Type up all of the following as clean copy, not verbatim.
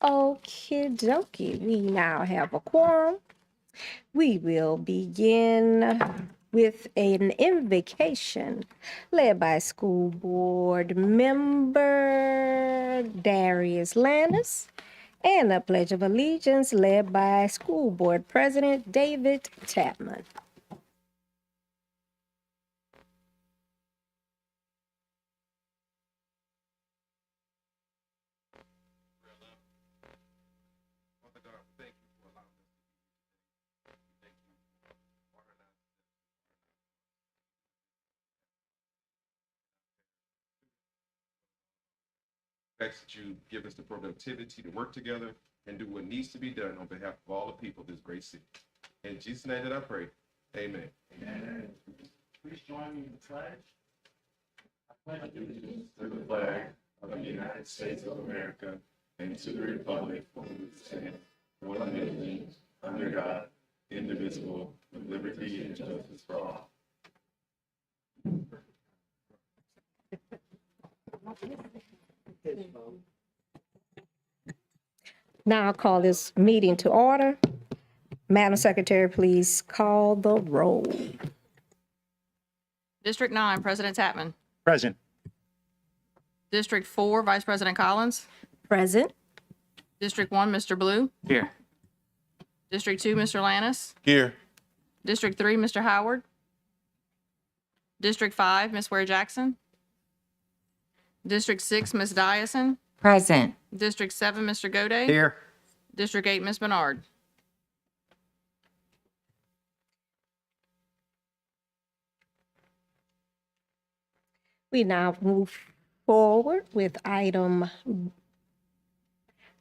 Okie dokie, we now have a quorum. We will begin with an invocation led by School Board Member Darius Landis and a Pledge of Allegiance led by School Board President David Tapman. That you give us the productivity to work together and do what needs to be done on behalf of all the people of this great city. In Jesus' name that I pray, amen. Amen. Please join me in the pledge. I pledge allegiance to the flag of the United States of America and to the republic for which it stands, one nation, under God, indivisible, with liberty and justice for all. Now I'll call this meeting to order. Madam Secretary, please call the roll. District 9, President Tapman. Present. District 4, Vice President Collins. Present. District 1, Mr. Blue. Here. District 2, Mr. Lannis. Here. District 3, Mr. Howard. District 5, Ms. Ware Jackson. District 6, Ms. Dyson. Present. District 7, Mr. Goday. Here. District 8, Ms. Bernard. We now move forward with item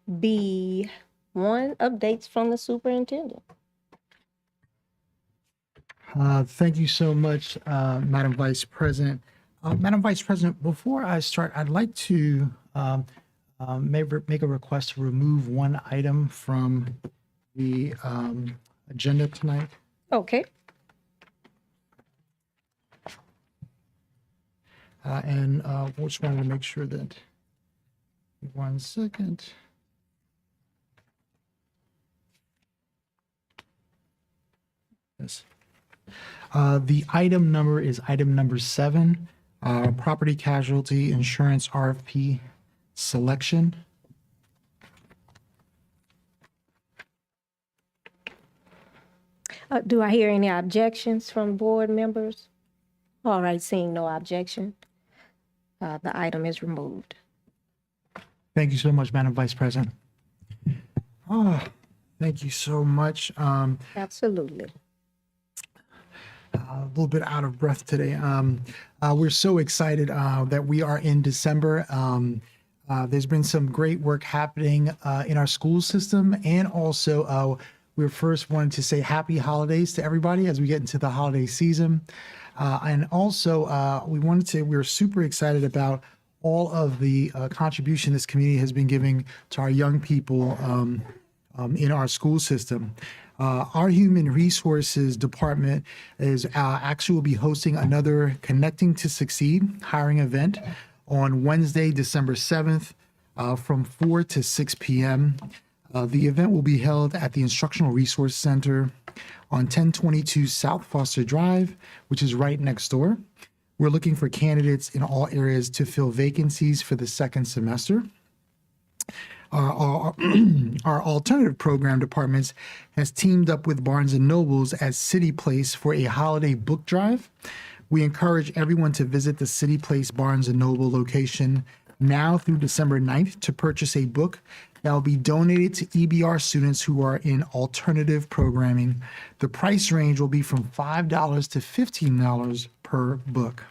B1, updates from the superintendent. Thank you so much, Madam Vice President. Madam Vice President, before I start, I'd like to make a request to remove one item from the agenda tonight. Okay. And we just wanted to make sure that, 1 second. Yes. The item number is item number 7, property casualty insurance RFP selection. Do I hear any objections from board members? All right, seeing no objection, the item is removed. Thank you so much, Madam Vice President. Oh, thank you so much. Absolutely. A little bit out of breath today. We're so excited that we are in December. There's been some great work happening in our school system, and also we first wanted to say happy holidays to everybody as we get into the holiday season. And also we're super excited about all of the contribution this community has been giving to our young people in our school system. Our human resources department is actually will be hosting another Connecting to Succeed hiring event on Wednesday, December 7th from 4 to 6 p.m. The event will be held at the Instructional Resource Center on 1022 South Foster Drive, which is right next door. We're looking for candidates in all areas to fill vacancies for the second semester. Our alternative program departments has teamed up with Barnes & Nobles as City Place for a holiday book drive. We encourage everyone to visit the City Place Barnes & Noble location now through December 9th to purchase a book that will be donated to EBR students who are in alternative programming. The price range will be from $5 to $15 per book.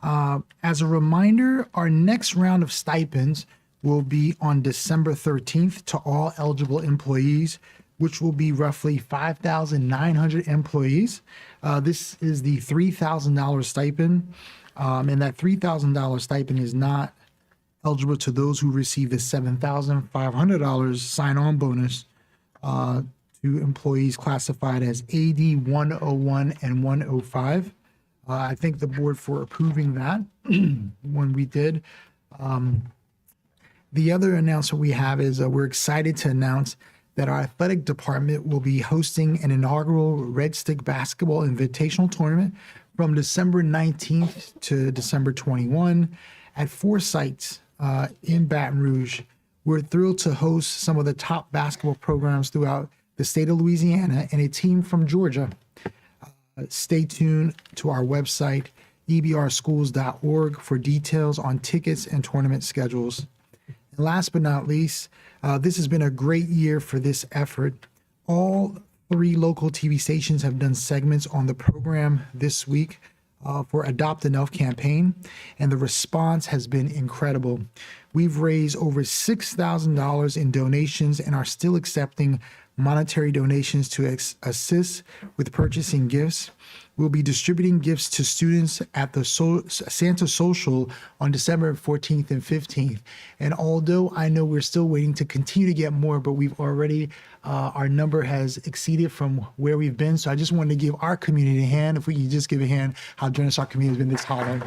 As a reminder, our next round of stipends will be on December 13th to all eligible employees, which will be roughly 5,900 employees. This is the $3,000 stipend, and that $3,000 stipend is not eligible to those who receive the $7,500 sign-on bonus to employees classified as AD 101 and 105. I thank the board for approving that when we did. The other announcement we have is we're excited to announce that our athletic department will be hosting an inaugural Red Stick Basketball Invitational Tournament from December 19th to December 21 at 4 sites in Baton Rouge. We're thrilled to host some of the top basketball programs throughout the state of Louisiana and a team from Georgia. Stay tuned to our website, ebrschools.org, for details on tickets and tournament schedules. And last but not least, this has been a great year for this effort. All 3 local TV stations have done segments on the program this week for Adopt Enough campaign, and the response has been incredible. We've raised over $6,000 in donations and are still accepting monetary donations to assist with purchasing gifts. We'll be distributing gifts to students at the Santa Social on December 14th and 15th. And although I know we're still waiting to continue to get more, but we've already, our number has exceeded from where we've been. So I just wanted to give our community a hand. If we can just give a hand, how generous our community has been this holiday.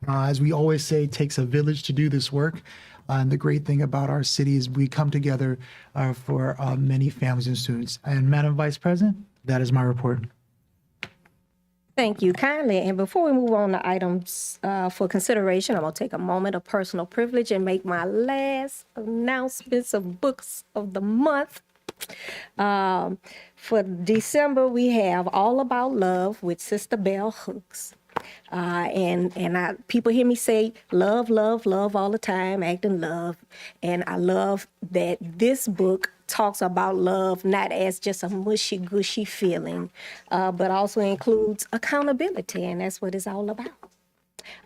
As we always say, it takes a village to do this work. And the great thing about our city is we come together for many families and students. And Madam Vice President, that is my report. Thank you kindly. And before we move on to items for consideration, I'm going to take a moment of personal privilege and make my last announcements of books of the month. For December, we have All About Love with Sister Bell Hooks. People hear me say love, love, love all the time, acting love. And I love that this book talks about love not as just a mushy gushy feeling, but also includes accountability, and that's what it's all about.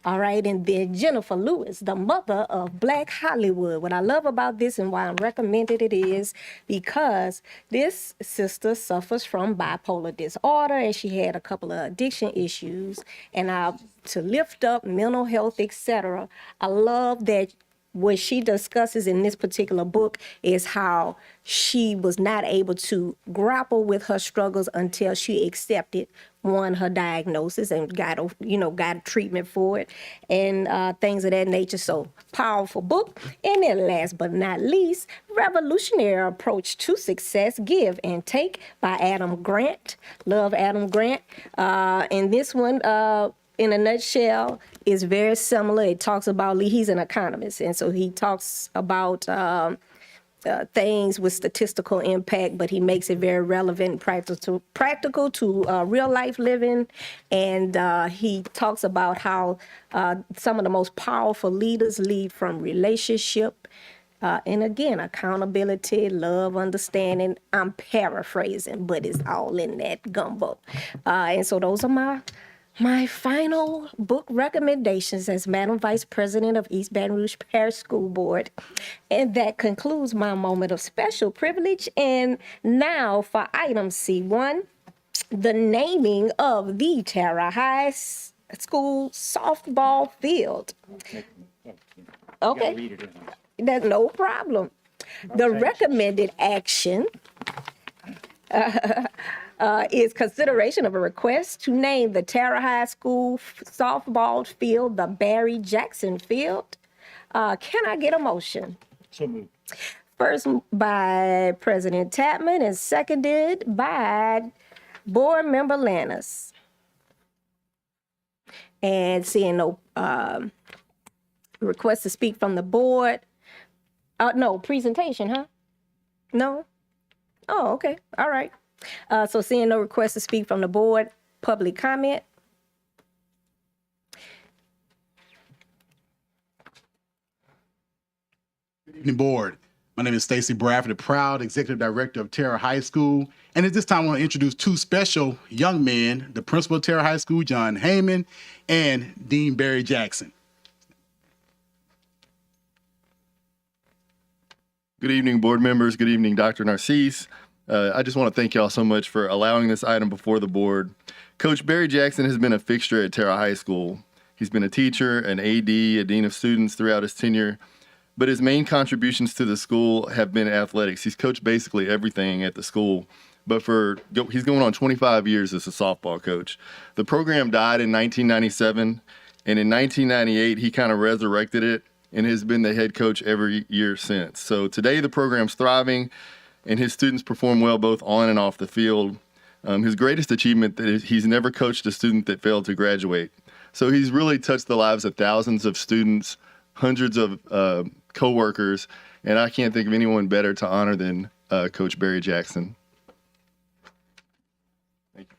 All right, and then Jennifer Lewis, the mother of Black Hollywood. What I love about this and why I'm recommending it is because this sister suffers from bipolar disorder, and she had a couple of addiction issues. And to lift up mental health, etc., I love that what she discusses in this particular book is how she was not able to grapple with her struggles until she accepted her diagnosis and got treatment for it and things of that nature. So powerful book. And then last but not least, Revolutionary Approach to Success, Give and Take by Adam Grant. Love Adam Grant. And this one, in a nutshell, is very similar. It talks about, he's an economist, and so he talks about things with statistical impact, but he makes it very relevant and practical to real life living. And he talks about how some of the most powerful leaders lead from relationship, and again, accountability, love, understanding. I'm paraphrasing, but it's all in that gumbo. And so those are my final book recommendations as Madam Vice President of East Baton Rouge Parish School Board. And that concludes my moment of special privilege. And now for item C1, the naming of the Tara High School softball field. Okay, that's no problem. The recommended action is consideration of a request to name the Tara High School softball field the Barry Jackson Field. Can I get a motion? So moved. First by President Tapman and seconded by Board Member Lannis. And seeing no request to speak from the board. No, presentation, huh? No? Oh, okay. All right. So seeing no request to speak from the board, public comment. Good evening, board. My name is Stacy Bradford, the proud executive director of Tara High School. And at this time, I want to introduce 2 special young men, the principal of Tara High School, John Heyman, and Dean Barry Jackson. Good evening, board members. Good evening, Dr. Narcisse. I just want to thank y'all so much for allowing this item before the board. Coach Barry Jackson has been a fixture at Tara High School. He's been a teacher, an AD, a dean of students throughout his tenure, but his main contributions to the school have been athletics. He's coached basically everything at the school, but he's going on 25 years as a softball coach. The program died in 1997, And in 1998, he kind of resurrected it and has been the head coach every year since. So today the program's thriving and his students perform well both on and off the field. His greatest achievement is he's never coached a student that failed to graduate. So he's really touched the lives of thousands of students, hundreds of coworkers, and I can't think of anyone better to honor than Coach Barry Jackson. Thank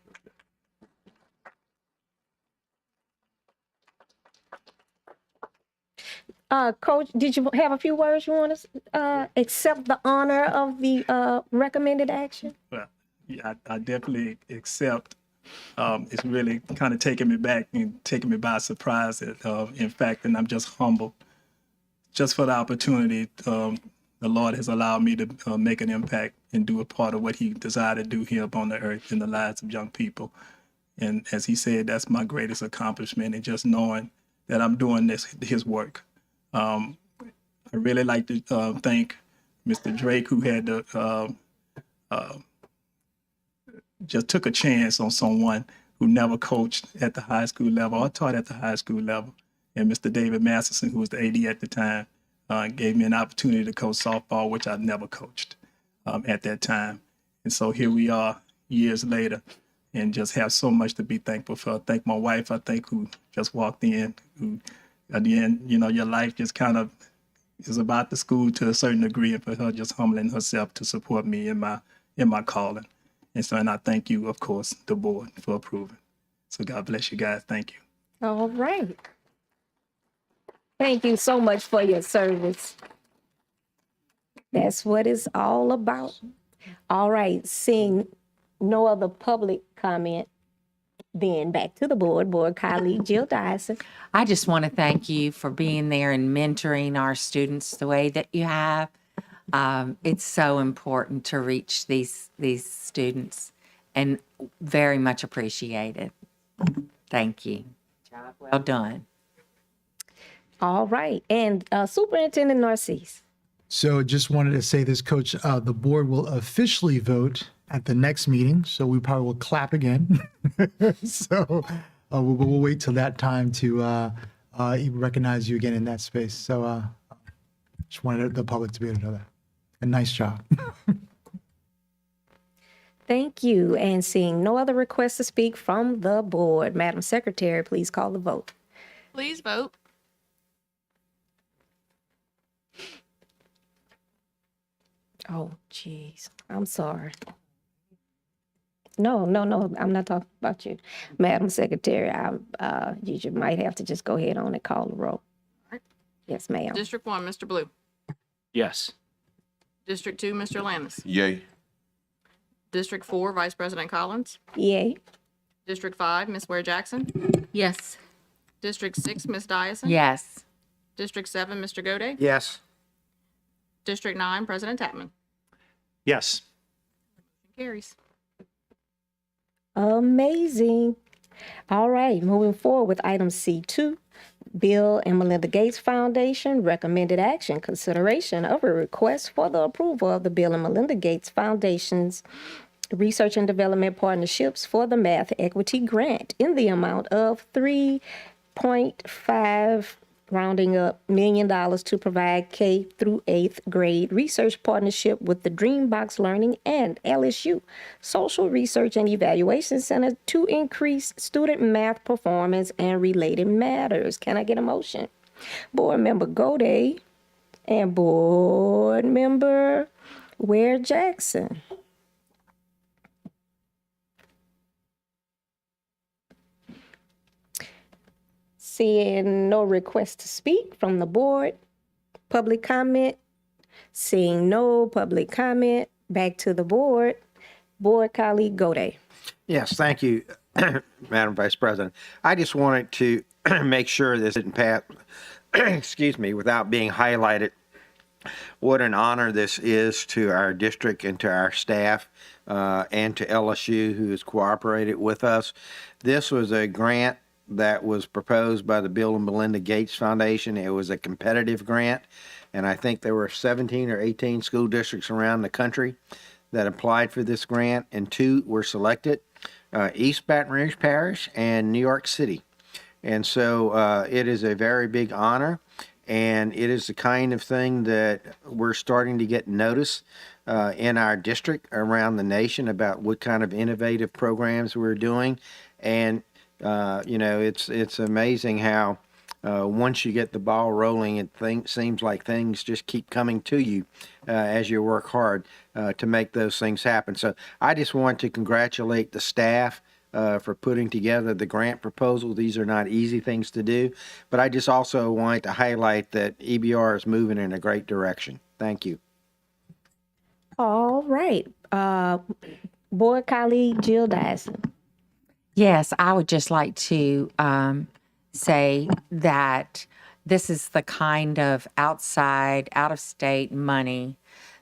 you. Coach, did you have a few words you want to accept the honor of the recommended action? Well, yeah, I definitely accept. It's really kind of taking me back and taking me by surprise. In fact, and I'm just humbled just for the opportunity the Lord has allowed me to make an impact and do a part of what he desired to do here upon the earth in the lives of young people. And as he said, that's my greatest accomplishment, and just knowing that I'm doing his work. I really like to thank Mr. Drake, who had to just took a chance on someone who never coached at the high school level or taught at the high school level. And Mr. David Masterson, who was the AD at the time, gave me an opportunity to coach softball, which I'd never coached at that time. And so here we are years later and just have so much to be thankful for. I thank my wife, I think, who just walked in, who at the end, you know, your life just kind of is about the school to a certain degree, and for her just humbling herself to support me in my calling. And so, and I thank you, of course, the board, for approving. So God bless you guys. Thank you. All right. Thank you so much for your service. That's what it's all about. All right, seeing no other public comment, then back to the board colleague Jill Dyson. I just want to thank you for being there and mentoring our students the way that you have. It's so important to reach these students, and very much appreciated. Thank you. Job well done. All right, and Superintendent Narcisse. So just wanted to say this, Coach, the board will officially vote at the next meeting. So we probably will clap again. So we'll wait till that time to recognize you again in that space. So just wanted the public to be able to know that. And nice job. Thank you. And seeing no other requests to speak from the board, Madam Secretary, please call the vote. Please vote. Oh, geez. I'm sorry. No, I'm not talking about you. Madam Secretary, you might have to just go ahead on and call the roll. right. Yes, ma'am. District 1, Mr. Blue. Yes. District 2, Mr. Landis. Yay. District 4, Vice President Collins. Yay. District 5, Ms. Ware Jackson. Yes. District 6, Ms. Dyson. Yes. District 7, Mr. Gode. Yes. District 9, President Tapman. Yes. Carries. Amazing. All right, moving forward with item C2, Bill and Melinda Gates Foundation recommended action, consideration of a request for the approval of the Bill and Melinda Gates Foundation's research and development partnerships for the Math Equity Grant in the amount of $3.5 rounding up $1 million to provide K through 8th grade research partnership with the Dreambox Learning and LSU Social Research and Evaluation Center to increase student math performance and related matters. Can I get a motion? Board Member Gode and Board Member Ware Jackson. Seeing no request to speak from the board, public comment. Seeing no public comment, back to the board. Board colleague Gode. Yes, thank you, Madam Vice President. I just wanted to make sure this didn't pass, excuse me, without being highlighted. What an honor this is to our district and to our staff and to LSU, who has cooperated with us. This was a grant that was proposed by the Bill and Melinda Gates Foundation. It was a competitive grant, and I think there were 17 or 18 school districts around the country that applied for this grant, and 2 were selected, East Baton Rouge Parish and New York City. And so it is a very big honor, and it is the kind of thing that we're starting to get notice in our district around the nation about what kind of innovative programs we're doing. And, it's amazing how once you get the ball rolling, it seems like things just keep coming to you as you work hard to make those things happen. So I just want to congratulate the staff for putting together the grant proposal. These are not easy things to do, but I just also wanted to highlight that EBR is moving in a great direction. Thank you. All right. Board colleague Jill Dyson. Yes, I would just like to say that this is the kind of outside, out of state money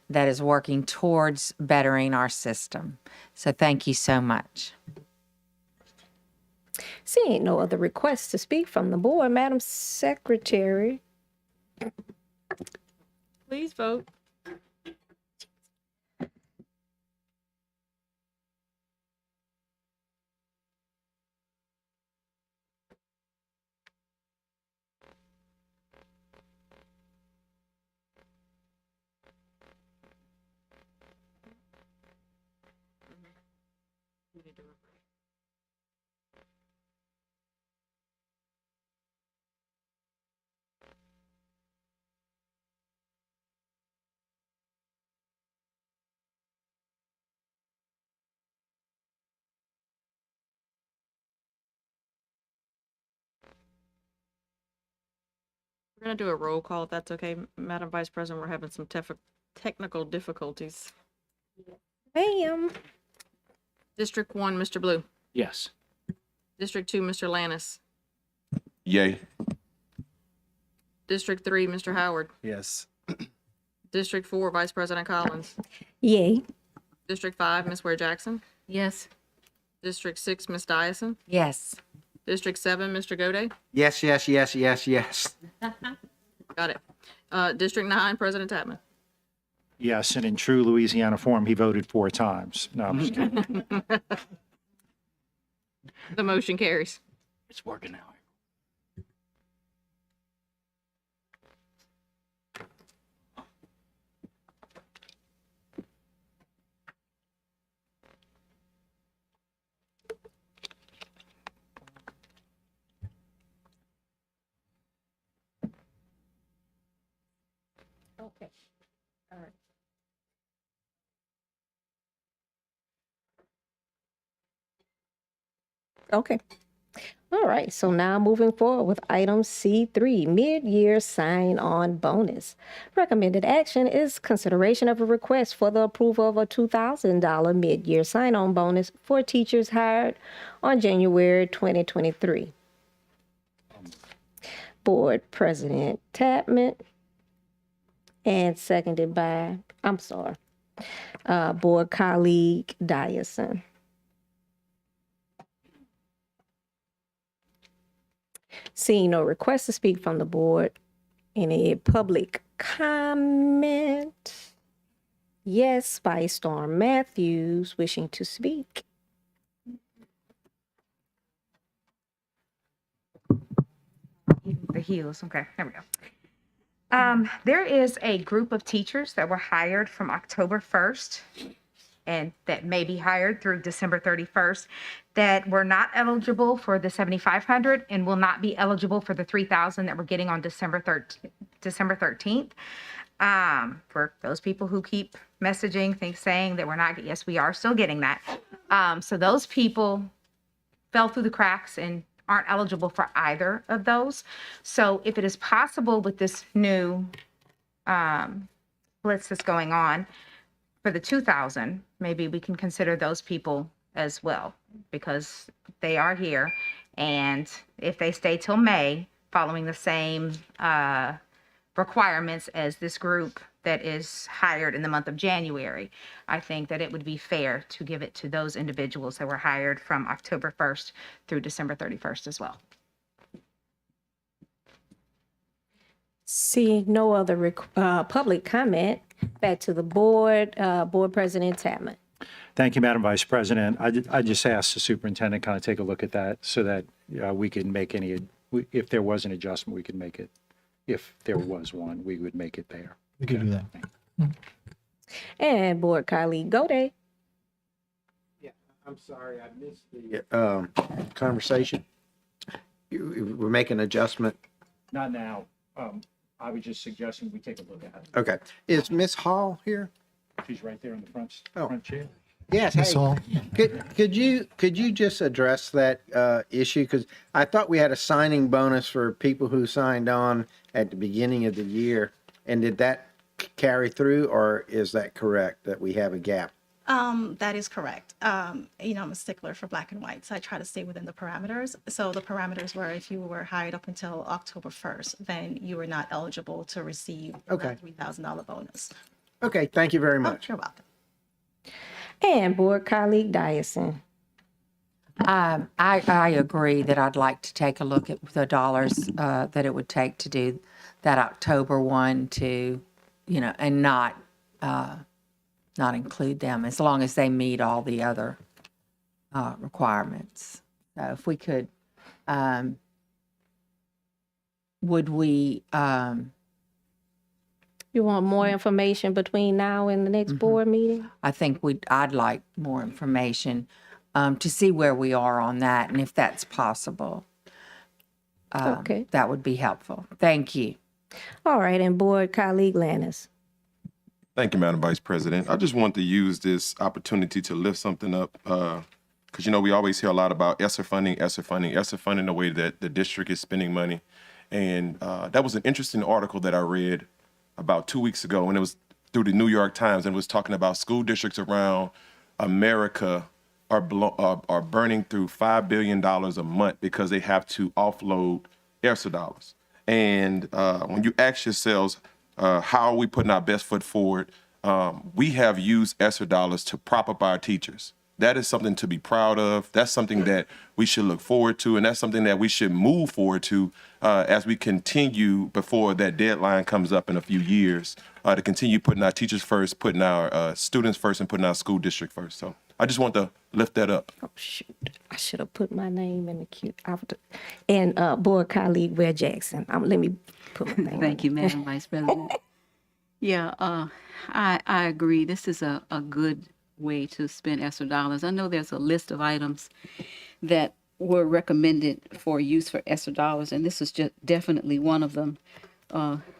that is working towards bettering our system. So thank you so much. Seeing no other requests to speak from the board, Madam Secretary. Please vote. We're going to do a roll call if that's okay, Madam Vice President. We're having some technical difficulties. Ma'am. District 1, Mr. Blue. Yes. District 2, Mr. Lannis. Yay. District 3, Mr. Howard. Yes. District 4, Vice President Collins. Yay. District 5, Ms. Ware Jackson. Yes. District 6, Ms. Dyson. Yes. District 7, Mr. Gode. Yes, yes, yes, yes, yes. Got it. District 9, President Tapman. Yes, and in true Louisiana form, he voted 4 times. No, I'm just kidding. The motion carries. It's working now. Okay. All right. Okay. All right. So now moving forward with item C3, mid-year sign-on bonus. Recommended action is consideration of a request for the approval of a $2,000 mid-year sign-on bonus for teachers hired on January 2023. Board President Tapman and seconded by, Board colleague Dyson. Seeing no request to speak from the board, any public comment? Yes, by Storm Matthews wishing to speak. The heels. Okay, there we go. There is a group of teachers that were hired from October 1st and that may be hired through December 31st that were not eligible for the 7,500 and will not be eligible for the 3,000 that we're getting on December 13th. For those people who keep messaging, saying that we're not, yes, we are still getting that. So those people fell through the cracks and aren't eligible for either of those. So if it is possible with this new blitz that's going on for the 2,000, maybe we can consider those people as well, because they are here. And if they stay till May, following the same requirements as this group that is hired in the month of January, I think that it would be fair to give it to those individuals that were hired from October 1st through December 31st as well. Seeing no other public comment, back to the board, Board President Tapman. Thank you, Madam Vice President. I just asked the superintendent kind of take a look at that so that we could make if there was an adjustment, we could make it. If there was one, we would make it there. We could do that. And board colleague Gode. I'm sorry, I missed the conversation. We're making an adjustment. Not now. I was just suggesting we take a look at it. Okay. Is Miss Hall here? She's right there in the front Oh. front chair. Yes. Ms. Hey, Hall? could you just address that issue? Because I thought we had a signing bonus for people who signed on at the beginning of the year, and did that carry through, or is that correct that we have a gap? That is correct. I'm a stickler for black and white, so I try to stay within the parameters. So the parameters were if you were hired up until October 1st, then you were not eligible to receive Okay. the $3,000 bonus. Okay. Thank you very Oh, much. you're welcome. And board colleague Dyson. I agree that I'd like to take a look at the dollars that it would take to do that October 1 to, and not include them as long as they meet all the other requirements. So if we could, would we, You want more information between now and the next board meeting? I think I'd like more information to see where we are on that and if that's possible. Okay. That would be helpful. Thank you. All right, and board colleague Lannis. Thank you, Madam Vice President. I just want to use this opportunity to lift something up because, we always hear a lot about ESSER funding, the way that the district is spending money. And that was an interesting article that I read about 2 weeks ago, and it was through the New York Times, and it was talking about school districts around America are burning through $5 billion a month because they have to offload ESSER dollars. And when you ask yourselves, how are we putting our best foot forward? We have used ESSER dollars to prop up our teachers. That is something to be proud of. That's something that we should look forward to, and that's something that we should move forward to as we continue before that deadline comes up in a few years to continue putting our teachers first, putting our students first, and putting our school district first. So I just want to lift that up. Oh, shoot. I should have put my name in the queue. And board colleague Ware Jackson. Let me put my name. Thank you, Madam Vice President. Yeah, I agree. This is a good way to spend ESSER dollars. I know there's a list of items that were recommended for use for ESSER dollars, and this is just definitely one of them.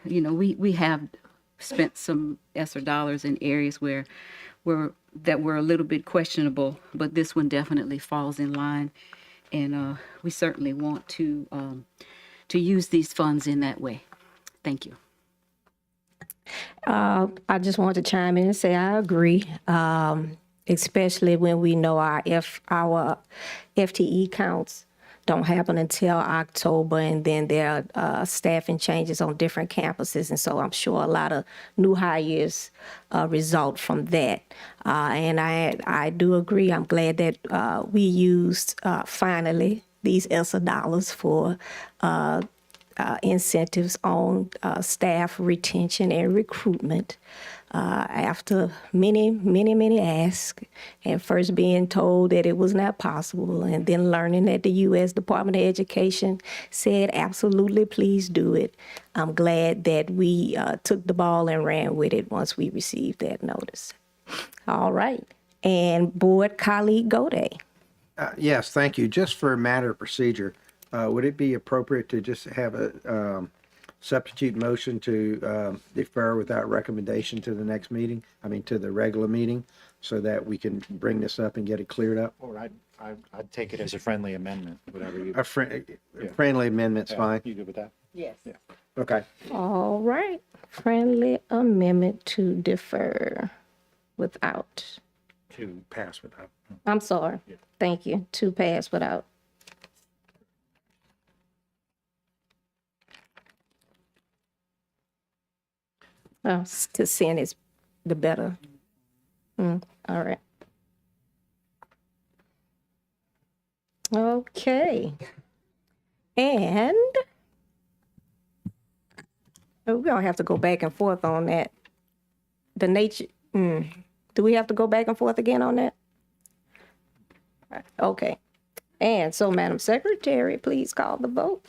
We have spent some ESSER dollars in areas that were a little bit questionable, but this one definitely falls in line, and we certainly want to use these funds in that way. Thank you. I just want to chime in and say I agree, especially when we know our FTE counts don't happen until October, and then there are staffing changes on different campuses, and so I'm sure a lot of new hires result from that. And I do agree. I'm glad that we used finally these ESSER dollars for incentives on staff retention and recruitment after many asks, and first being told that it was not possible, and then learning that the U.S. Department of Education said, absolutely, please do it. I'm glad that we took the ball and ran with it once we received that notice. All right. And board colleague Gode. Yes, thank you. Just for a matter of procedure, would it be appropriate to just have a substitute motion to defer without recommendation to the next meeting? To the regular meeting, so that we can bring this up and get it cleared up? Or I'd take it as a friendly amendment, whatever you. A friendly amendment's fine. You good with that? Yes. Yeah. Okay. All right. Friendly amendment to defer without. To pass without. I'm sorry. Yeah. Thank you. To pass without. Well, to send is the better. All right. Okay. And we're going to have to go back and forth on that. The nature, do we have to go back and forth again on that? Okay. And so, Madam Secretary, please call the vote.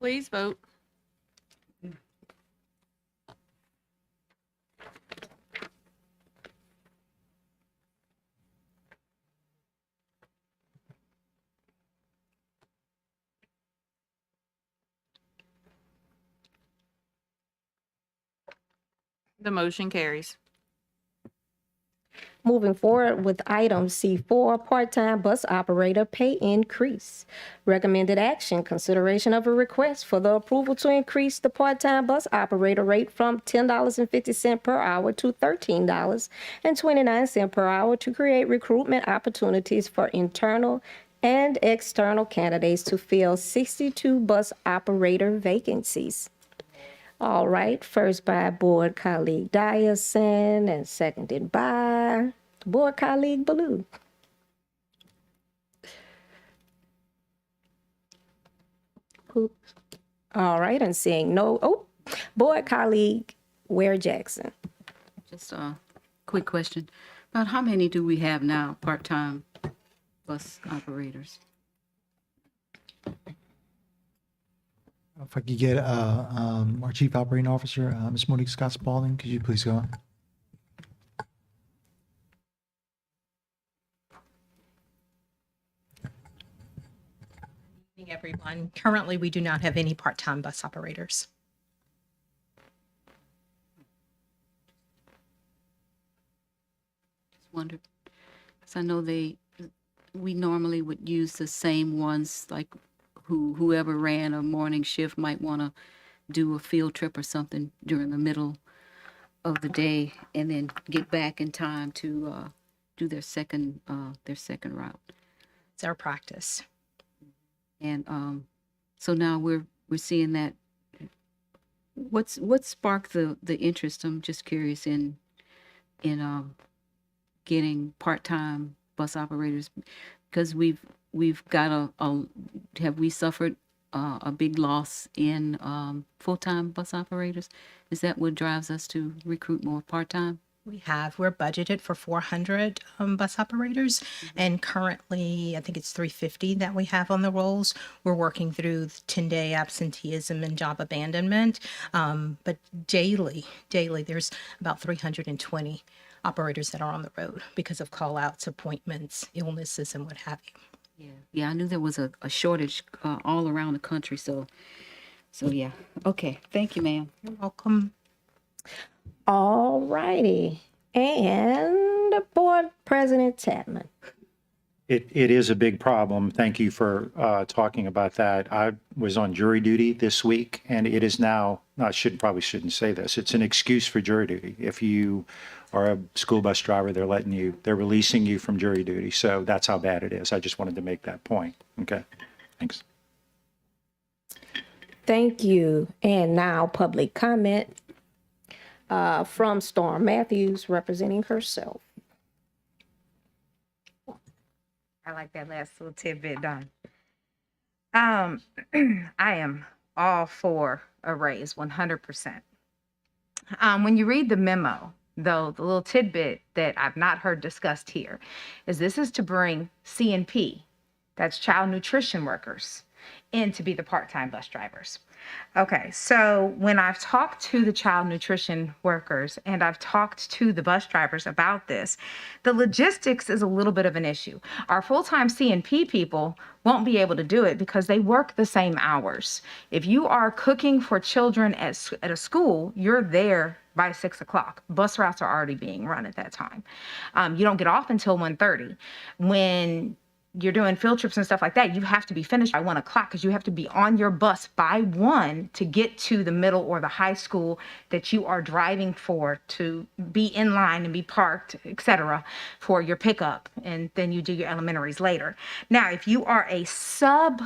Please vote. The motion carries. Moving forward with item C4, part-time bus operator pay increase. Recommended action, consideration of a request for the approval to increase the part-time bus operator rate from $10.50 per hour to $13.29 per hour to create recruitment opportunities for internal and external candidates to fill 62 bus operator vacancies. All right, first by Board Colleague Dyerson and seconded by Board Colleague Baloo. All right, and seeing Board Colleague Ware Jackson. Just a quick question. About how many do we have now, part-time bus operators? If I could get our Chief Operating Officer, Ms. Monique Scott Spalding, could you please go? Evening, everyone. Currently, we do not have any part-time bus operators. Just wondered, because I know we normally would use the same ones, like whoever ran a morning shift might want to do a field trip or something during the middle of the day and then get back in time to do their second route. It's our practice. And so now we're seeing that. What sparked the interest? I'm just curious in getting part-time bus operators, because we've got have we suffered a big loss in full-time bus operators? Is that what drives us to recruit more part-time? We're budgeted for 400 bus operators, and currently I think it's 350 that we have on the rolls. We're working through 10-day absenteeism and job abandonment, but daily there's about 320 operators that are on the road because of call-outs, appointments, illnesses, and what have you. Yeah, I knew there was a shortage all around the country, so yeah. Okay, thank you, ma'am. You're welcome. All righty. And Board President Tadman. It is a big problem. Thank you for talking about that. I was on jury duty this week, and it is now, probably shouldn't say this, it's an excuse for jury duty. If you are a school bus driver, they're releasing you from jury duty. So that's how bad it is. I just wanted to make that point. Okay, thanks. Thank you. And now public comment from Storm Matthews representing herself. I like that last little tidbit, Don. I am all for a raise, 100%. When you read the memo, though, the little tidbit that I've not heard discussed here is this is to bring CNP, that's child nutrition workers, in to be the part-time bus drivers. Okay, so when I've talked to the child nutrition workers and I've talked to the bus drivers about this, the logistics is a little bit of an issue. Our full-time CNP people won't be able to do it because they work the same hours. If you are cooking for children at a school, you're there by 6 o'clock. Bus routes are already being run at that time. You don't get off until 1:30. When you're doing field trips and stuff like that, you have to be finished by 1 o'clock because you have to be on your bus by 1 to get to the middle or the high school that you are driving for, to be in line and be parked, etc., for your pickup. And then you do your elementaries later. Now, if you are a sub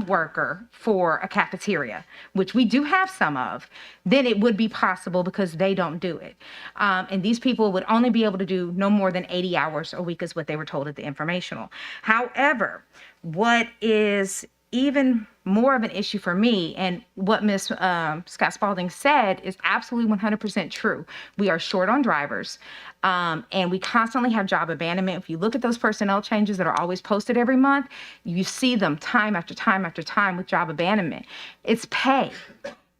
worker for a cafeteria, which we do have some of, then it would be possible because they don't do it. And these people would only be able to do no more than 80 hours a week is what they were told at the informational. However, what is even more of an issue for me, and what Ms. Scott Spalding said is absolutely 100% true. We are short on drivers, and we constantly have job abandonment. If you look at those personnel changes that are always posted every month, you see them time after time after time with job abandonment. It's pay.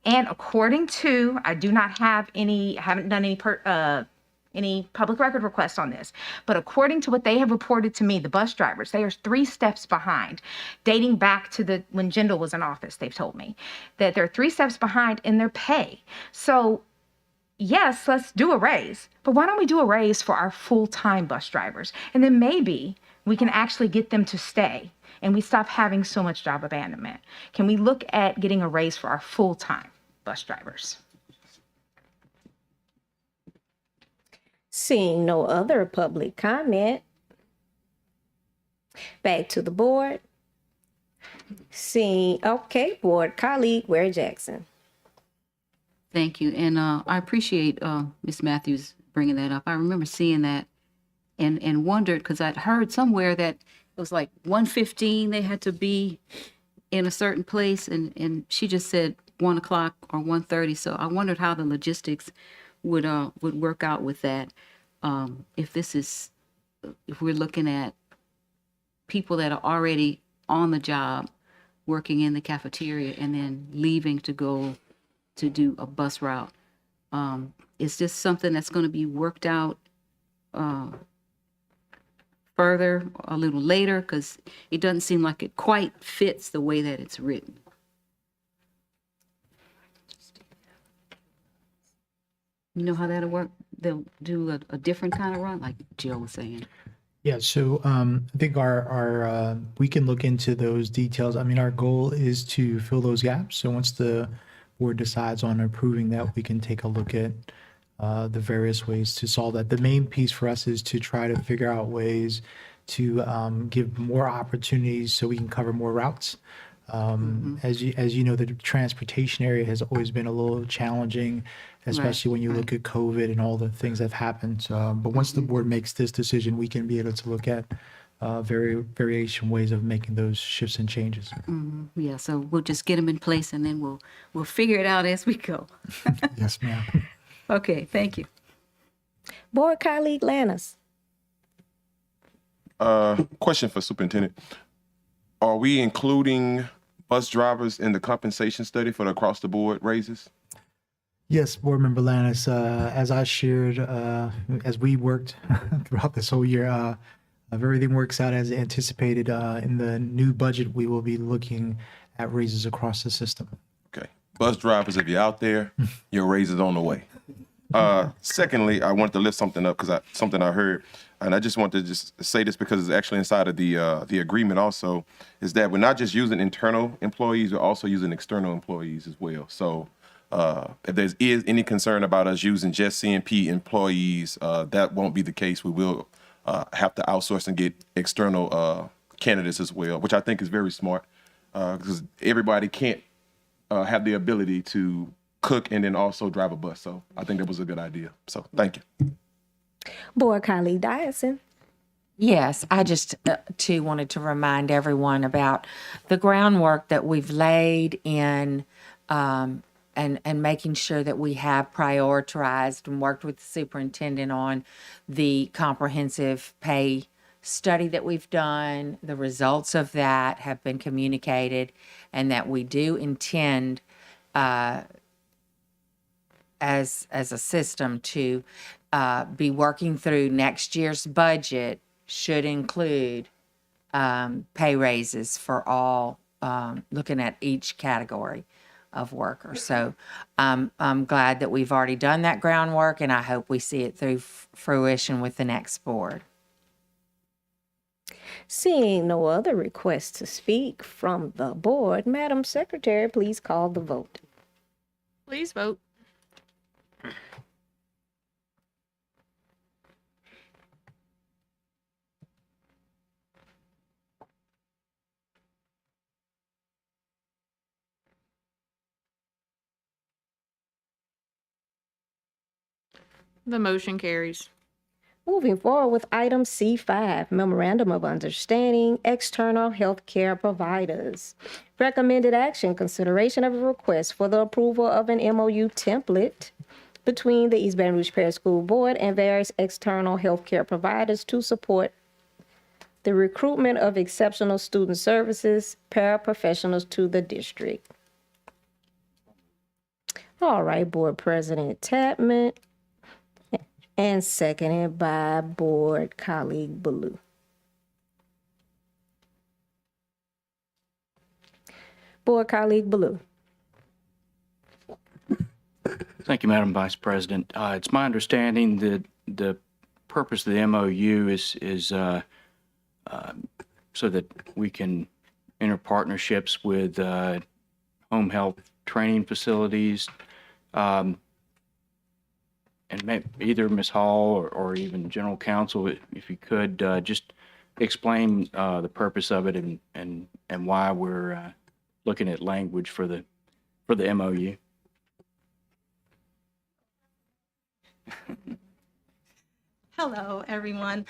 And according to, I do not have any, haven't done any public record requests on this, but according to what they have reported to me, the bus drivers, they are 3 steps behind, dating back to when Jindal was in office. They've told me that they're 3 steps behind in their pay. So yes, let's do a raise, but why don't we do a raise for our full-time bus drivers? And then maybe we can actually get them to stay and we stop having so much job abandonment. Can we look at getting a raise for our full-time bus drivers? Seeing no other public comment, back to the board. Okay, board colleague Ware Jackson. Thank you. And I appreciate Ms. Matthews bringing that up. I remember seeing that and wondered, because I'd heard somewhere that it was like 1:15 they had to be in a certain place, and she just said 1 o'clock or 1:30. So I wondered how the logistics would work out with that. If we're looking at people that are already on the job, working in the cafeteria, and then leaving to go to do a bus route. Is this something that's going to be worked out further a little later? Because it doesn't seem like it quite fits the way that it's written. You know how that'll work? They'll do a different kind of run, like Jill was saying. Yeah, so I think our we can look into those details. I mean, our goal is to fill those gaps. So once the board decides on approving that, we can take a look at the various ways to solve that. The main piece for us is to try to figure out ways to give more opportunities so we can cover more routes. As you know, the transportation area has always been a little challenging, especially when you look at COVID and all the things that have happened. But once the board makes this decision, we can be able to look at variation ways of making those shifts and changes. Yeah, so we'll just get them in place, and then we'll figure it out as we go. Yes, ma'am. Okay, thank you. Board colleague Lannis. Question for Superintendent. Are we including bus drivers in the compensation study for the across-the-board raises? Yes, Board Member Lannis, as I shared, as we worked throughout this whole year, if everything works out as anticipated, in the new budget, we will be looking at raises across the system. Okay. Bus drivers, if you're out there, your raise is on the way. Secondly, I wanted to lift something up because something I heard, and I just want to just say this because it's actually inside of the agreement also, is that we're not just using internal employees, we're also using external employees as well. So if there is any concern about us using just CNP employees, that won't be the case. We will have to outsource and get external candidates as well, which I think is very smart because everybody can't have the ability to cook and then also drive a bus. So I think that was a good idea. So thank you. Board colleague Dyson. Yes, I just too wanted to remind everyone about the groundwork that we've laid in and making sure that we have prioritized and worked with the superintendent on the comprehensive pay study that we've done. The results of that have been communicated, and that we do intend as a system to be working through next year's budget should include pay raises for all, looking at each category of workers. So I'm glad that we've already done that groundwork, and I hope we see it through fruition with the next board. Seeing no other requests to speak from the board, Madam Secretary, please call the vote. Please vote. The motion carries. Moving forward with item C5, Memorandum of Understanding, External Healthcare Providers. Recommended action, consideration of a request for the approval of an MOU template between the East Baton Rouge Parish School Board and various external healthcare providers to support the recruitment of exceptional student services paraprofessionals to the district. All right, Board President Tapman, and seconded by Board Colleague Ballou. Board Colleague Ballou. Thank you, Madam Vice President. It's my understanding that the purpose of the MOU is so that we can enter partnerships with home health training facilities, and either Ms. Hall or even General Counsel, if you could just explain the purpose of it and why we're looking at language for the MOU. Hello, everyone.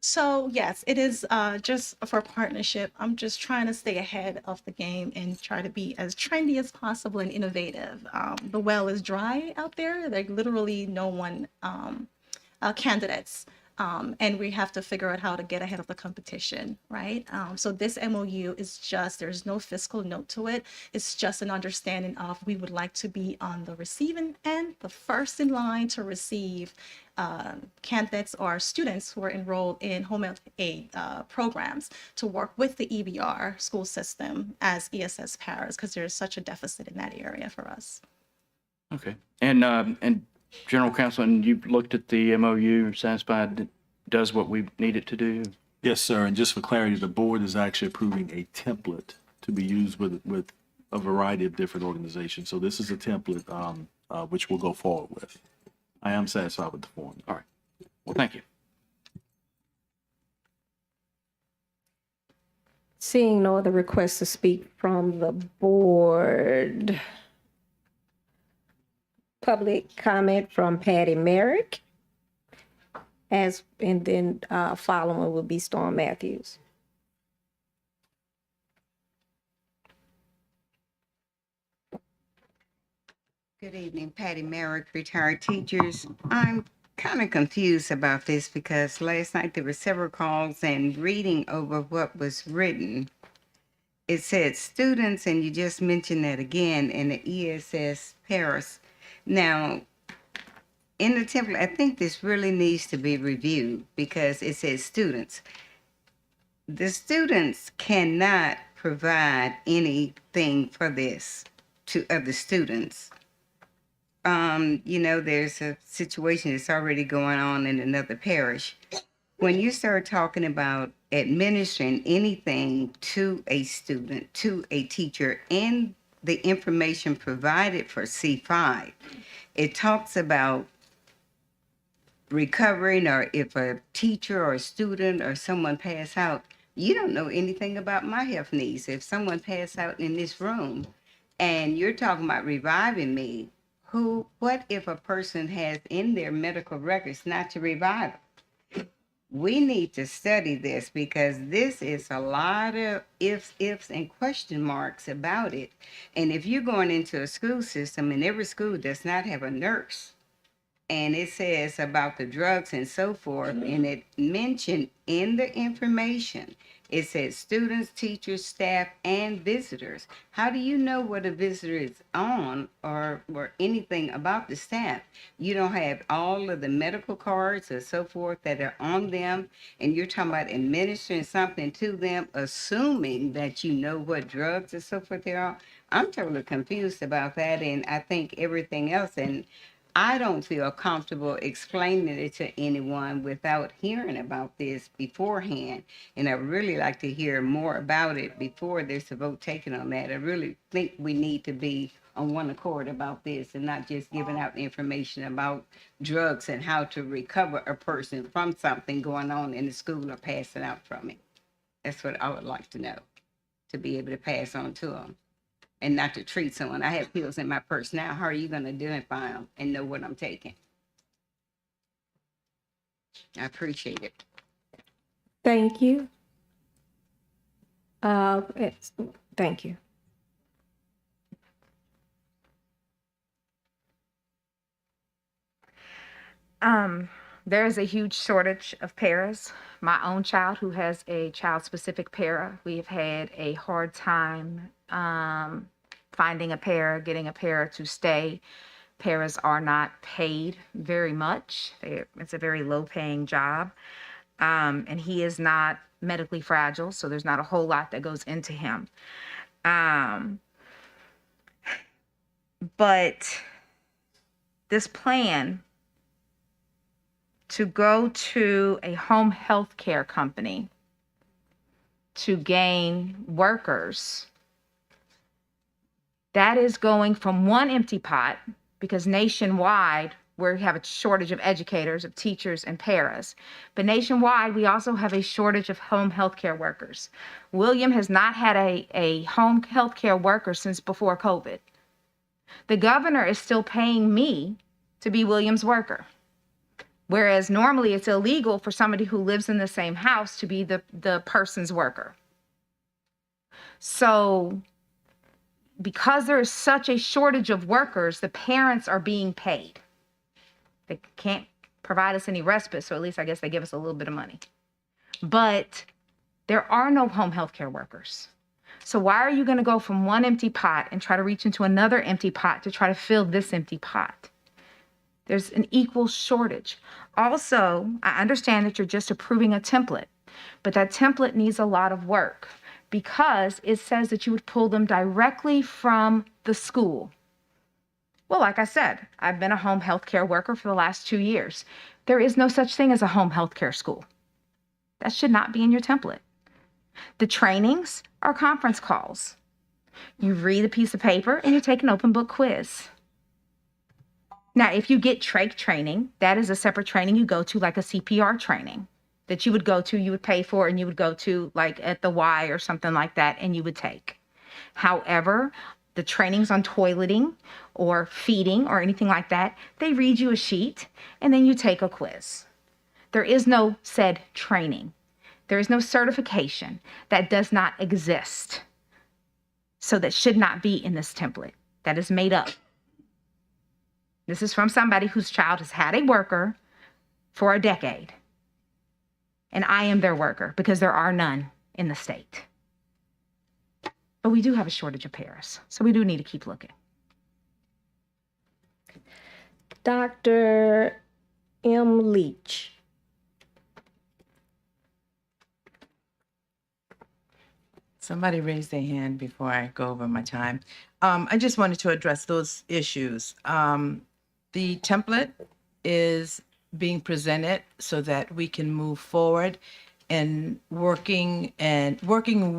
So yes, it is just for partnership. I'm just trying to stay ahead of the game and try to be as trendy as possible and innovative. The well is dry out there. There's literally no one candidates. And we have to figure out how to get ahead of the competition, right? So this MOU is just, there's no fiscal note to it. It's just an understanding of we would like to be on the receiving end, the first in line to receive candidates or students who are enrolled in home health aid programs to work with the EBR school system as ESS paras, because there's such a deficit in that area for us. Okay. And General Counsel, and you've looked at the MOU, satisfied it does what we need it to do? Yes, sir. And just for clarity, the board is actually approving a template to be used with a variety of different organizations. So this is a template which we'll go forward with. I am satisfied with the form. All right. Well, thank you. Seeing no other requests to speak from the board. Public comment from Patty Merrick. And then following will be Storm Matthews. Good evening, Patty Merrick, retired teachers. I'm kind of confused about this because last night there were several calls and reading over what was written. It said students, and you just mentioned that again in the ESS Paris. Now, in the template, I think this really needs to be reviewed because it says students. The students cannot provide anything for this to other students. You know, there's a situation that's already going on in another parish. When you start talking about administering anything to a student, to a teacher, and the information provided for C5, it talks about recovering, or if a teacher or a student or someone pass out, you don't know anything about my health needs. If someone pass out in this room and you're talking about reviving me, what if a person has in their medical records not to revive them? We need to study this because this is a lot of ifs, and question marks about it. And if you're going into a school system and every school does not have a nurse, and it says about the drugs and so forth, and it mentioned in the information, it says students, teachers, staff, and visitors. How do you know what a visitor is on or anything about the staff? You don't have all of the medical cards or so forth that are on them, and you're talking about administering something to them, assuming that you know what drugs or so forth they are. I'm totally confused about that, and I think everything else, and I don't feel comfortable explaining it to anyone without hearing about this beforehand. And I really like to hear more about it before there's a vote taken on that. I really think we need to be on one accord about this and not just giving out information about drugs and how to recover a person from something going on in the school or passing out from it. That's what I would like to know, to be able to pass on to them. And not to treat someone. I have pills in my purse now. How are you going to identify them and know what I'm taking? I appreciate it. Thank you. Thank you. There's a huge shortage of paras. My own child, who has a child-specific para, we have had a hard time finding a para, getting a para to stay. Paras are not paid very much. It's a very low-paying job, and he is not medically fragile, so there's not a whole lot that goes into him. But this plan to go to a home health care company to gain workers, that is going from one empty pot, because nationwide we have a shortage of educators, of teachers and paras. But nationwide, we also have a shortage of home health care workers. William has not had a home health care worker since before COVID. The governor is still paying me to be William's worker. Whereas normally it's illegal for somebody who lives in the same house to be the person's worker. So because there is such a shortage of workers, the parents are being paid. They can't provide us any respite, so at least I guess they give us a little bit of money. But there are no home health care workers. So why are you going to go from one empty pot and try to reach into another empty pot to try to fill this empty pot? There's an equal shortage. Also, I understand that you're just approving a template, but that template needs a lot of work because it says that you would pull them directly from the school. Well, like I said, I've been a home health care worker for the last 2 years. There is no such thing as a home health care school. That should not be in your template. The trainings are conference calls. You read a piece of paper and you take an open book quiz. Now, if you get trach training, that is a separate training you go to, like a CPR training that you would go to, you would pay for, and you would go to like at the Y or something like that, and you would take. However, the trainings on toileting or feeding or anything like that, they read you a sheet and then you take a quiz. There is no said training. There is no certification. That does not exist. So that should not be in this template. That is made up. This is from somebody whose child has had a worker for a decade. And I am their worker because there are none in the state. But we do have a shortage of paras, so we do need to keep looking. Dr. M. Leach. Somebody raised their hand before I go over my time. I just wanted to address those issues. The template is being presented so that we can move forward and working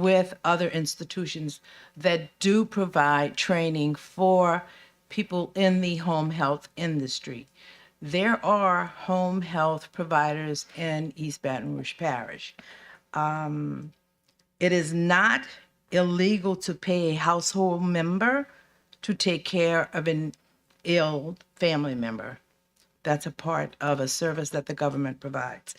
with other institutions that do provide training for people in the home health industry. There are home health providers in East Baton Rouge Parish. It is not illegal to pay a household member to take care of an ill family member. That's a part of a service that the government provides.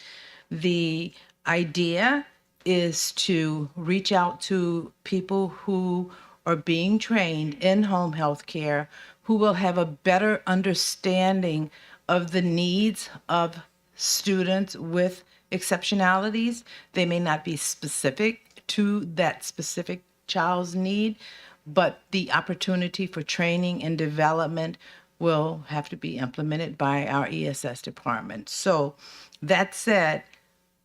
The idea is to reach out to people who are being trained in home health care, who will have a better understanding of the needs of students with exceptionalities. They may not be specific to that specific child's need, but the opportunity for training and development will have to be implemented by our ESS department. So that said,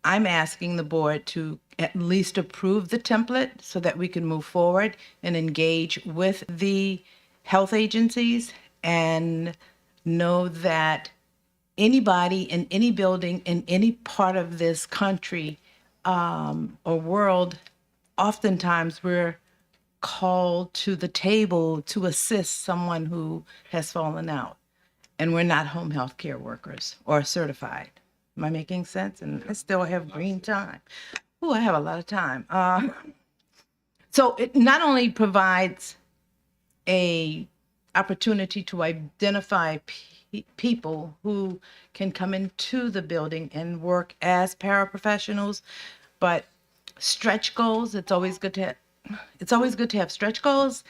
I'm asking the board to at least approve the template so that we can move forward and engage with the health agencies and know that anybody in any building in any part of this country or world, oftentimes we're called to the table to assist someone who has fallen out. And we're not home health care workers or certified. Am I making sense? And I still have green time. Oh, I have a lot of time. So it not only provides a opportunity to identify people who can come into the building and work as paraprofessionals, but stretch goals, it's always good to have stretch goals.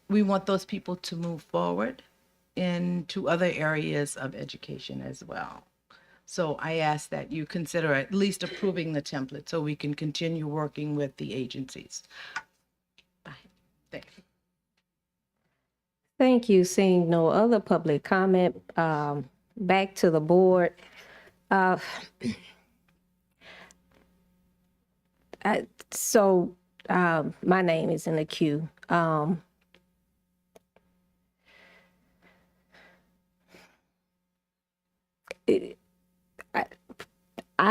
We want those people to move forward into other areas of education as well. So I ask that you consider at least approving the template so we can continue working with the agencies. Bye. Thank you. Thank you. Seeing no other public comment, back to the board. Uh, my name is in the queue. I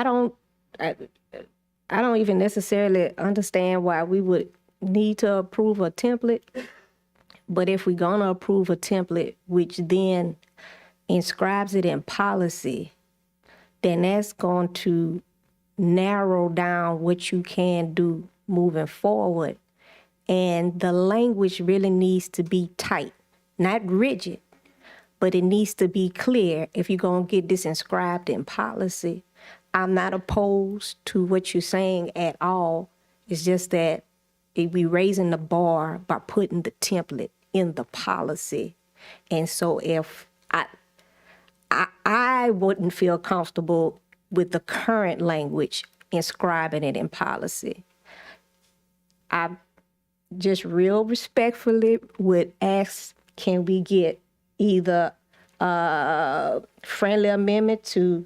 don't even necessarily understand why we would need to approve a template. But if we're gonna approve a template, which then inscribes it in policy, then that's going to narrow down what you can do moving forward. And the language really needs to be tight, not rigid, but it needs to be clear if you're gonna get this inscribed in policy. I'm not opposed to what you're saying at all. It's just that we raising the bar by putting the template in the policy. And so if I wouldn't feel comfortable with the current language inscribing it in policy. I just real respectfully would ask, can we get either a friendly amendment to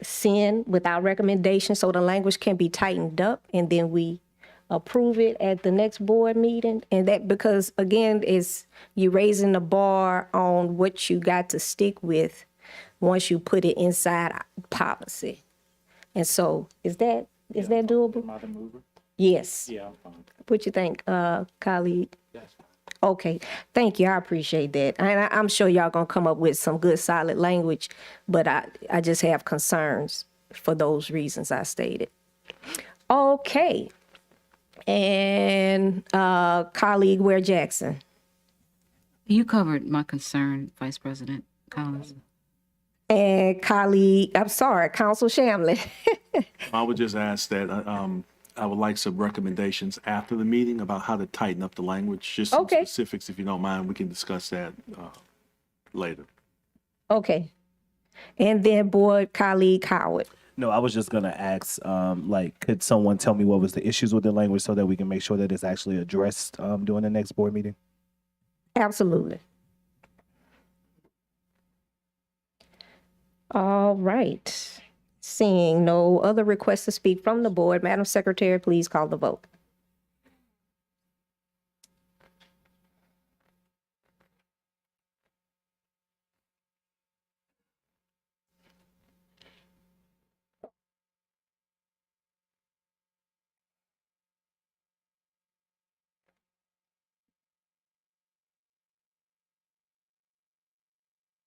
send without recommendation so the language can be tightened up, and then we approve it at the next board meeting? And that, because again, is you raising the bar on what you got to stick with once you put it inside policy. And so is that doable? Am I the mover? Yes. Yeah, I'm fine. What you think, colleague? Yes. Okay, thank you. I appreciate that. And I'm sure y'all gonna come up with some good solid language, but I just have concerns for those reasons I stated. Okay. And colleague Ware Jackson. You covered my concern, Vice President Collins. And colleague, I'm sorry, Council Shamlin. I would just ask that I would like some recommendations after the meeting about how to tighten up the language. Just some Okay. specifics, if you don't mind. We can discuss that later. Okay. And then board colleague Howard. No, I was just gonna ask, could someone tell me what was the issues with the language so that we can make sure that it's actually addressed during the next board meeting? Absolutely. All right. Seeing no other requests to speak from the board, Madam Secretary, please call the vote.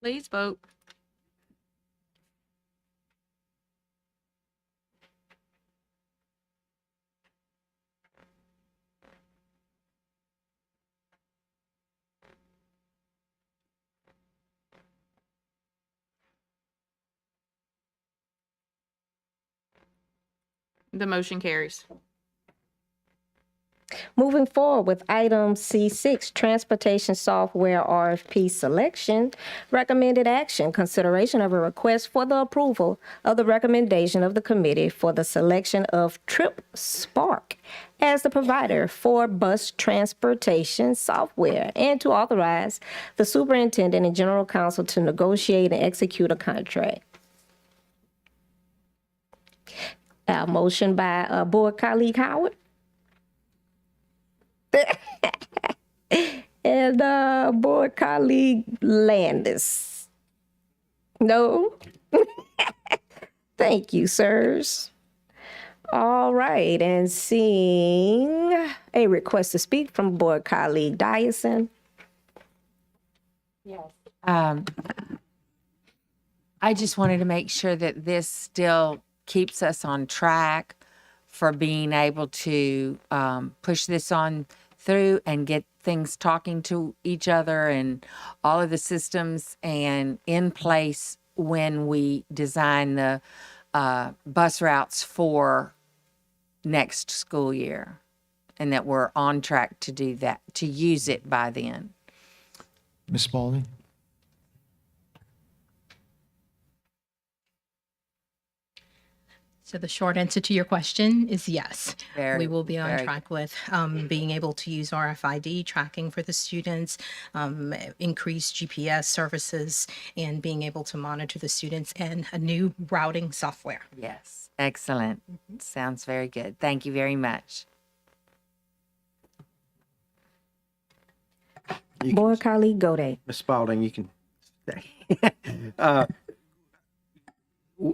Please vote. The motion carries. Moving forward with item C6, transportation software RFP selection, recommended action, consideration of a request for the approval of the recommendation of the committee for the selection of Trip Spark as the provider for bus transportation software, and to authorize the superintendent and general counsel to negotiate and execute a contract. A motion by board colleague Howard. And board colleague Landis. No? Thank you, sirs. All right, and seeing a request to speak from board colleague Dyson. Yes. I just wanted to make sure that this still keeps us on track for being able to push this on through and get things talking to each other and all of the systems and in place when we design the bus routes for next school year, and that we're on track to do that, to use it by then. Ms. Spalding? So the short answer to your question is yes. We will be on very track with being able to use RFID tracking for the students, increase GPS services, and being able to monitor the students, and a new routing software. Yes, excellent. Sounds very good. Thank you very much. Board colleague Gode. Ms. Spalding, you can stay.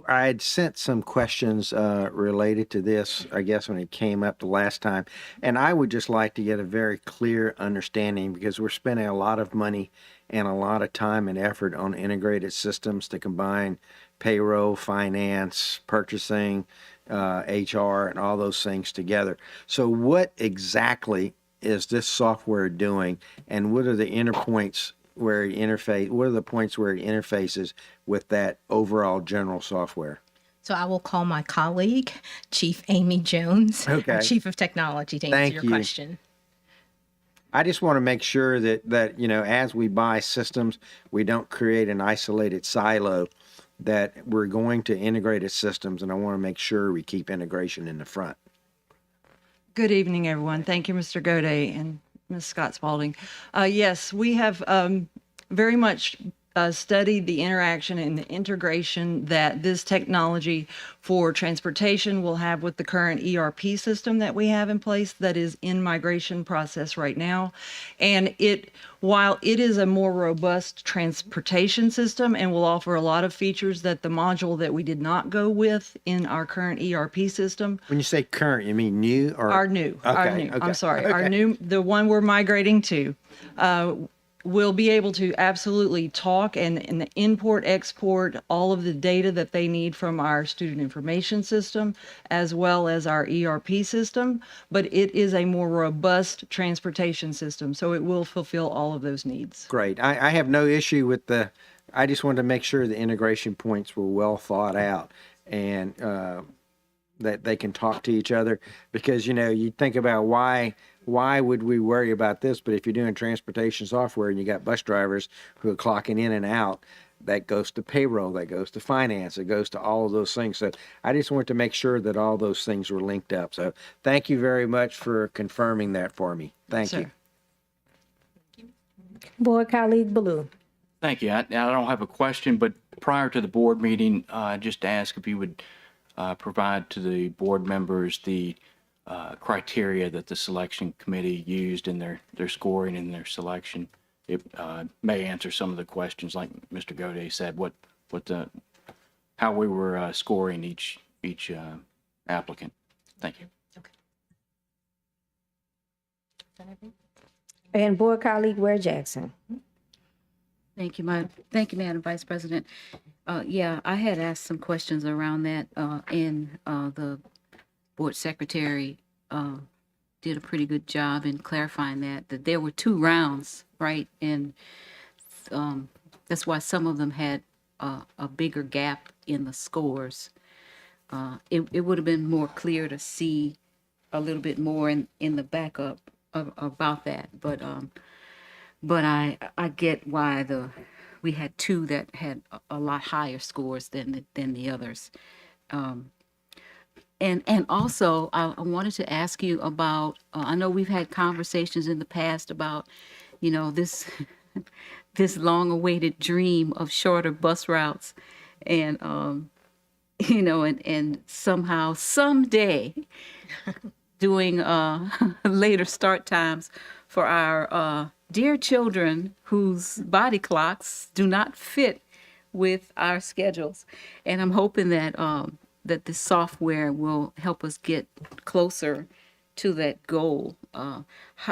I had sent some questions related to this, I guess, when it came up the last time. And I would just like to get a very clear understanding, because we're spending a lot of money and a lot of time and effort on integrated systems to combine payroll, finance, purchasing, HR, and all those things together. So what exactly is this software doing, and what are the points where it interfaces with that overall general software? So I will call my colleague, Chief Amy Jones, Okay. our Chief of Technology, to answer Thank your you. question. I just want to make sure that as we buy systems, we don't create an isolated silo, that we're going to integrated systems, and I want to make sure we keep integration in the front. Good evening, everyone. Thank you, Mr. Gode and Ms. Scott Spalding. Yes, we have very much studied the interaction and the integration that this technology for transportation will have with the current ERP system that we have in place that is in migration process right now. And while it is a more robust transportation system and will offer a lot of features that the module that we did not go with in our current ERP system. When you say current, you mean new or? Our new. Okay. I'm sorry. Okay. Our new, the one we're migrating to. Will be able to absolutely talk and import, export all of the data that they need from our student information system, as well as our ERP system, but it is a more robust transportation system, so it will fulfill all of those needs. Great. I have no issue with I just wanted to make sure the integration points were well thought out, and that they can talk to each other, because, you think about why would we worry about this? But if you're doing transportation software and you got bus drivers who are clocking in and out, that goes to payroll, that goes to finance, it goes to all of those things. So I just wanted to make sure that all those things were linked up. So thank you very much for confirming that for me. Thank you. Board colleague Baloo. Thank you. I don't have a question, but prior to the board meeting, just to ask if you would provide to the board members the criteria that the selection committee used in their scoring and their selection. It may answer some of the questions, like Mr. Gode said, how we were scoring each applicant. Thank you. And board colleague Ware Jackson. Thank you, Madam Vice President. Yeah, I had asked some questions around that, and the board secretary did a pretty good job in clarifying that there were 2 rounds, right? And that's why some of them had a bigger gap in the scores. It would have been more clear to see a little bit more in the backup about that, but I get why we had 2 that had a lot higher scores than the others. And also, I wanted to ask you about, I know we've had conversations in the past about, this this long-awaited dream of shorter bus routes, and and somehow someday doing later start times for our dear children whose body clocks do not fit with our schedules. And I'm hoping that that this software will help us get closer to that goal.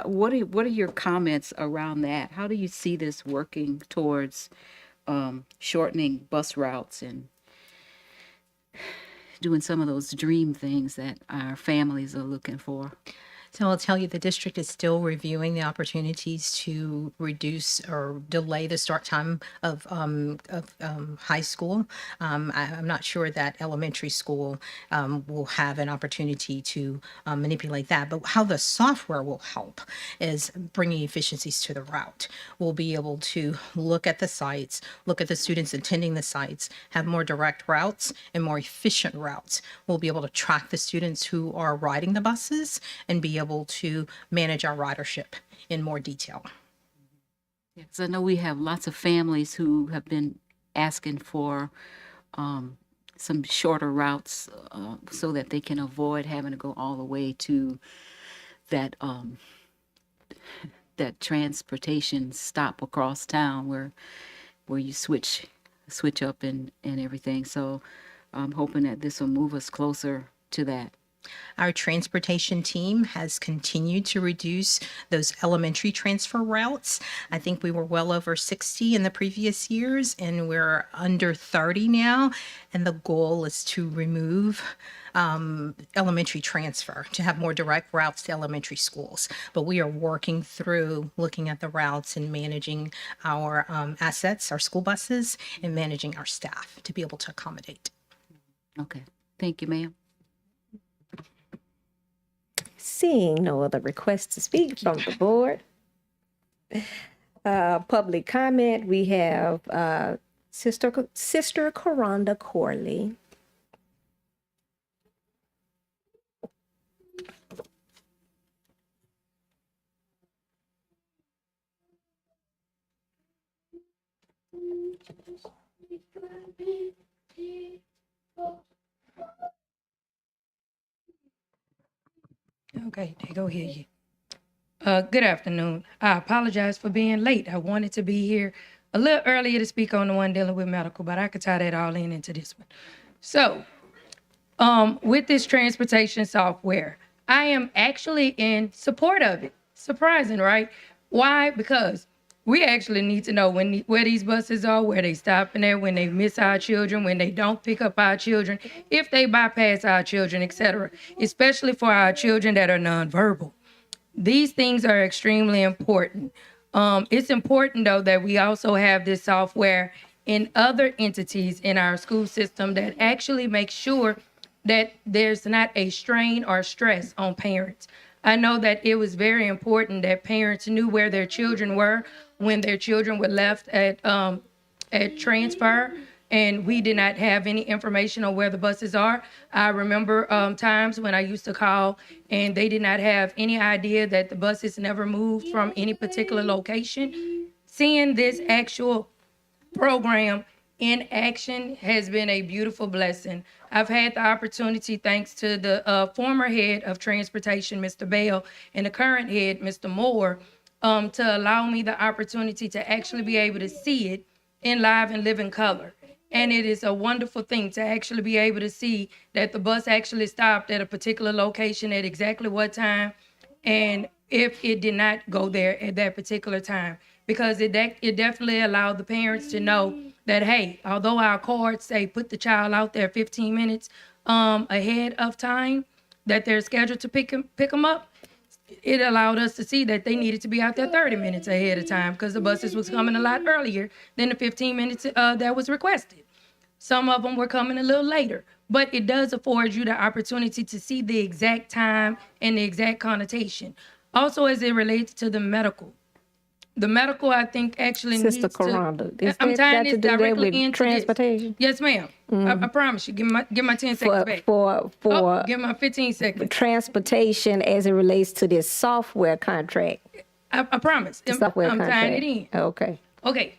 What are your comments around that? How do you see this working towards shortening bus routes and doing some of those dream things that our families are looking for? So I'll tell you, the district is still reviewing the opportunities to reduce or delay the start time of high school. I'm not sure that elementary school will have an opportunity to manipulate that, but how the software will help is bringing efficiencies to the route. We'll be able to look at the sites, look at the students attending the sites, have more direct routes and more efficient routes. We'll be able to track the students who are riding the buses and be able to manage our ridership in more detail. Because I know we have lots of families who have been asking for some shorter routes so that they can avoid having to go all the way to that that transportation stop across town where you switch up and everything. So I'm hoping that this will move us closer to that. Our transportation team has continued to reduce those elementary transfer routes. I think we were well over 60 in the previous years, and we're under 30 now. And the goal is to remove elementary transfer, to have more direct routes to elementary schools. But we are working through looking at the routes and managing our assets, our school buses, and managing our staff to be able to accommodate. Okay. Thank you, ma'am. Seeing no other requests to speak from the board. Public comment, we have Sister Coranda Corley. Okay, they go hear you. Good afternoon. I apologize for being late. I wanted to be here a little earlier to speak on the one dealing with medical, but I could tie that all into this one. So, with this transportation software, I am actually in support of it. Surprising, right? Why? Because we actually need to know where these buses are, where they stopping at, when they miss our children, when they don't pick up our children, if they bypass our children, etc., especially for our children that are nonverbal. These things are extremely important. It's important, though, that we also have this software in other entities in our school system that actually make sure that there's not a strain or stress on parents. I know that it was very important that parents knew where their children were when their children were left at transfer, and we did not have any information on where the buses are. I remember times when I used to call and they did not have any idea that the buses never moved from any particular location. Seeing this actual program in action has been a beautiful blessing. I've had the opportunity, thanks to the former head of transportation, Mr. Bell, and the current head, Mr. Moore, to allow me the opportunity to actually be able to see it in live and living color. And it is a wonderful thing to actually be able to see that the bus actually stopped at a particular location at exactly what time, and if it did not go there at that particular time. Because it definitely allowed the parents to know that, hey, although our cards say put the child out there 15 minutes ahead of time that they're scheduled to pick them up, it allowed us to see that they needed to be out there 30 minutes ahead of time because the buses was coming a lot earlier than the 15 minutes that was requested. Some of them were coming a little later, but it does afford you the opportunity to see the exact time and the exact connotation. Also, as it relates to the medical, I think, actually Sister needs Coranda, to... I'm tying this directly into transportation? Yes, ma'am. I promise you. Give my 10 seconds back. Give my 15 seconds. Transportation as it relates to this software contract. I promise. The software I'm contract. tying it in. Okay. Okay.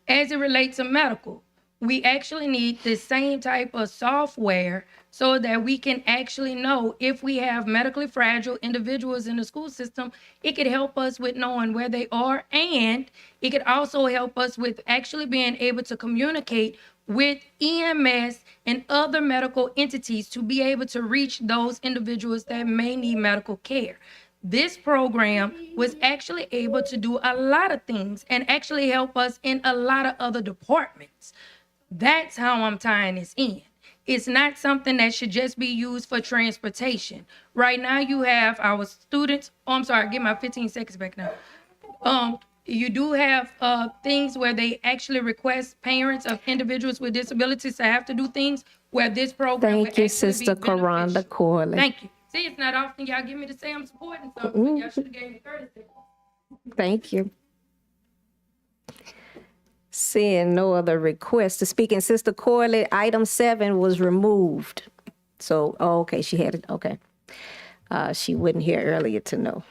As it relates to medical, we actually need the same type of software so that we can actually know if we have medically fragile individuals in the school system. It could help us with knowing where they are, and it could also help us with actually being able to communicate with EMS and other medical entities to be able to reach those individuals that may need medical care. This program was actually able to do a lot of things and actually help us in a lot of other departments. That's how I'm tying this in. It's not something that should just be used for transportation. Right now, you have our students. Oh, I'm sorry. Get my 15 seconds back now. You do have things where they actually request parents of individuals with disabilities to have to do things where this program would Thank you, actually be Sister Karonda beneficial. Corley. Thank you. See, it's not often y'all give me to say I'm supporting something, but y'all should have gave me 30 seconds. Thank you. Seeing no other requests to speak, and Sister Corley, item 7 was removed. So, oh, okay, she had it, okay. She wasn't here earlier to know.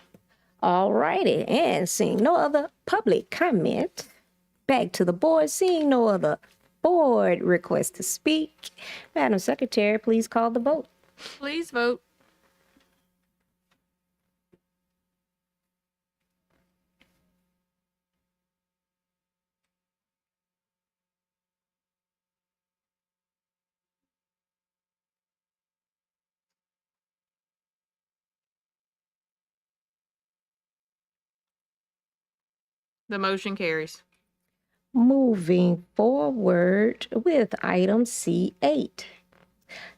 All righty, and seeing no other public comment, back to the board. Seeing no other board requests to speak, Madam Secretary, please call the vote. Please vote. The motion carries. Moving forward with item C8.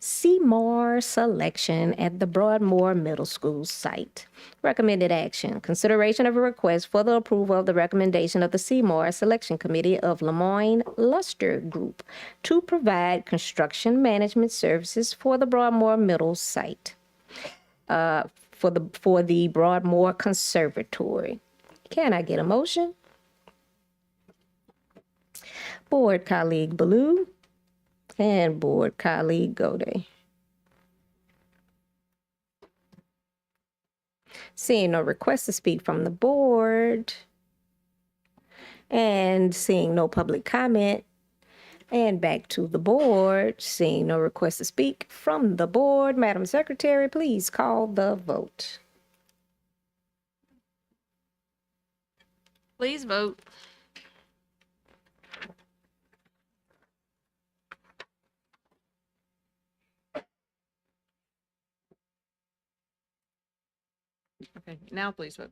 Seymour selection at the Broadmoor Middle School site. Recommended action. Consideration of a request for the approval of the recommendation of the Seymour Selection Committee of Lemoyne Luster Group to provide construction management services for the Broadmoor Middle site. For the Broadmoor Conservatory. Can I get a motion? Board colleague Ballou and board colleague Gode. Seeing no request to speak from the board and seeing no public comment, and back to the board, seeing no request to speak from the board, Madam Secretary, please call the vote. Please vote. Okay, now please vote.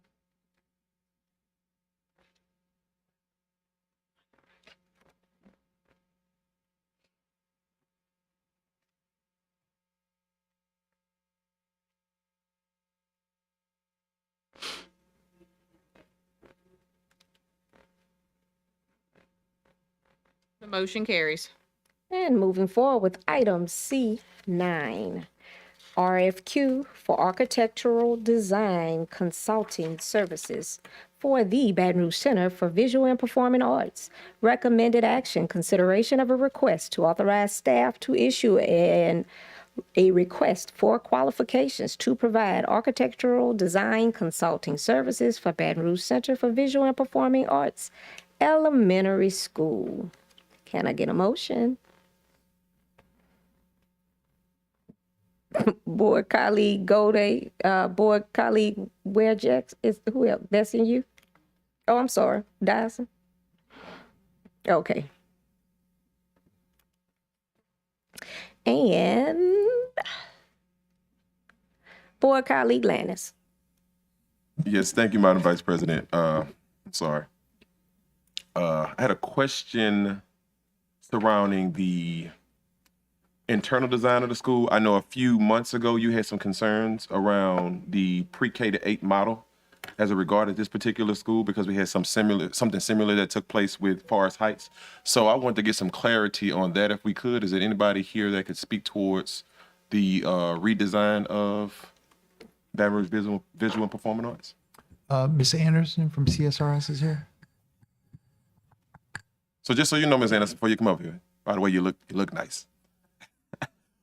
The motion carries. And moving forward with item C9. RFQ for architectural design consulting services for the Baton Rouge Center for Visual and Performing Arts. Recommended action, consideration of a request to authorize staff to issue a request for qualifications to provide architectural design consulting services for Baton Rouge Center for Visual and Performing Arts Elementary School. Can I get a motion? Board colleague Gode, board colleague Ware Jackson, is who else? That's in you? Oh, I'm sorry, Dyson. Okay. And board colleague Lannis. Yes, thank you, Madam Vice President. Sorry. I had a question surrounding the internal design of the school. I know a few months ago you had some concerns around the pre-K to 8 model as it regarded this particular school because we had something similar that took place with Forest Heights. So I wanted to get some clarity on that if we could. Is there anybody here that could speak towards the redesign of Baton Rouge Visual and Performing Arts? Ms. Anderson from CSRS is here. So just so you know, Ms. Anderson, before you come up here, by the way, you look nice.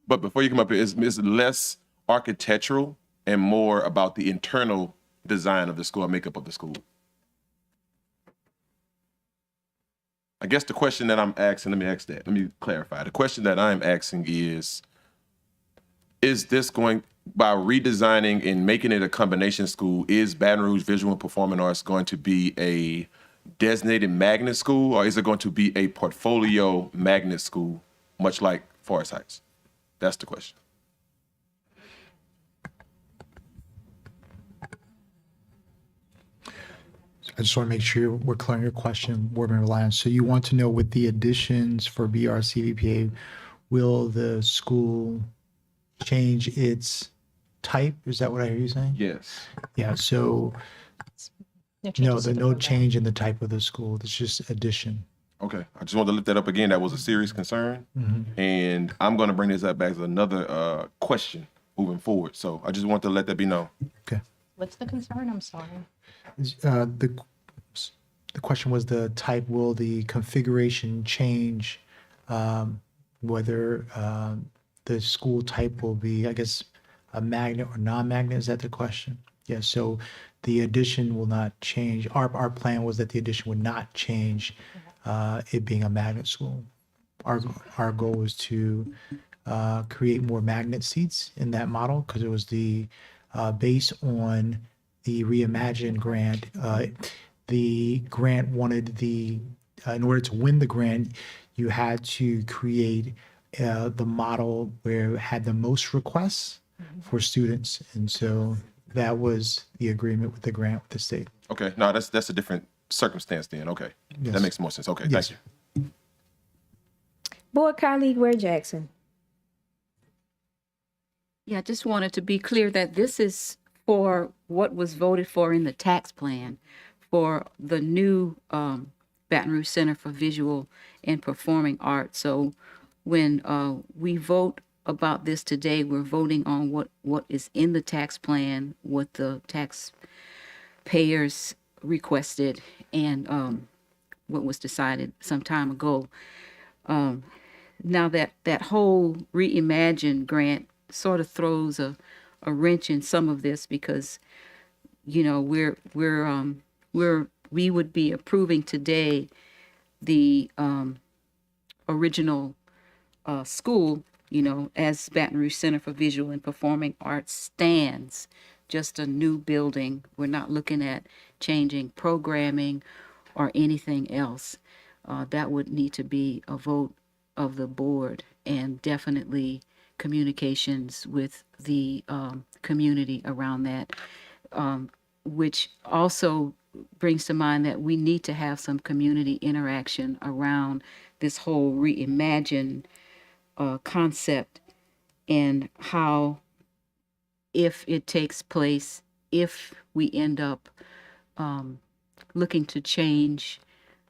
But before you come up here, it's less architectural and more about the internal design of the school, makeup of the school. I guess the question that I'm asking, let me clarify. The question that I'm asking is this going, by redesigning and making it a combination school, is Baton Rouge Visual and Performing Arts going to be a designated magnet school, or is it going to be a portfolio magnet school, much like Forest Heights? That's the question. I just want to make sure we're clear on your question, Board Member Lyons. So you want to know with the additions for BRCVPA, will the school change its type? Is that what I hear you saying? Yes. Yeah, so no, there's no change in the type of the school. It's just addition. Okay. I just wanted to lift that up again. That was a serious concern. Mhm. And I'm going to bring this up as another question moving forward. So I just want to let that be known. What's the concern? I'm sorry. The question was the type, will the configuration change, whether the school type will be, I guess, a magnet or non-magnet? Is that the question? Yeah, so the addition will not change. Our plan was that the addition would not change it being a magnet school. Our goal was to create more magnet seats in that model because it was the based on the Reimagine grant. The grant wanted in order to win the grant, you had to create the model where it had the most requests for students. And so that was the agreement with the grant with the state. Okay. No, that's a different circumstance then. Okay. Yes. That makes more sense. Okay. Yes. Thank you. Board colleague Ware Jackson. Yeah, I just wanted to be clear that this is for what was voted for in the tax plan for the new Baton Rouge Center for Visual and Performing Arts. So when we vote about this today, we're voting on what is in the tax plan, what the taxpayers requested, and what was decided some time ago. Now that whole Reimagine grant sort of throws a wrench in some of this because, you know, we would be approving today the original school, you know, as Baton Rouge Center for Visual and Performing Arts stands, just a new building. We're not looking at changing programming or anything else. That would need to be a vote of the board and definitely communications with the community around that, which also brings to mind that we need to have some community interaction around this whole Reimagine concept and how, if it takes place, if we end up looking to change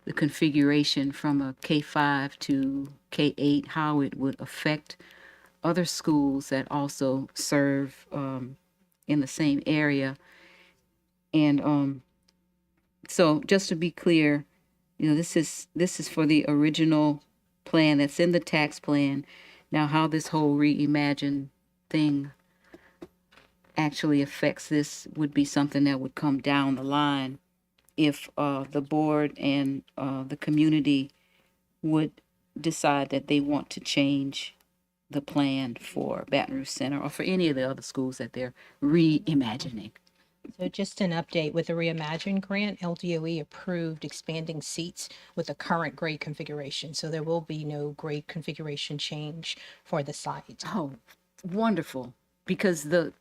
the configuration from a K-5 to K-8, how it would affect other schools that also serve in the same area. And so just to be clear, you know, this is for the original plan that's in the tax plan. Now, how this whole Reimagine thing actually affects this would be something that would come down the line if the board and the community would decide that they want to change the plan for Baton Rouge Center or for any of the other schools that they're reimagining. So just an update with the Reimagine grant, LDOE approved expanding seats with the current grade configuration. So there will be no grade configuration change for the site. Oh, wonderful. Because the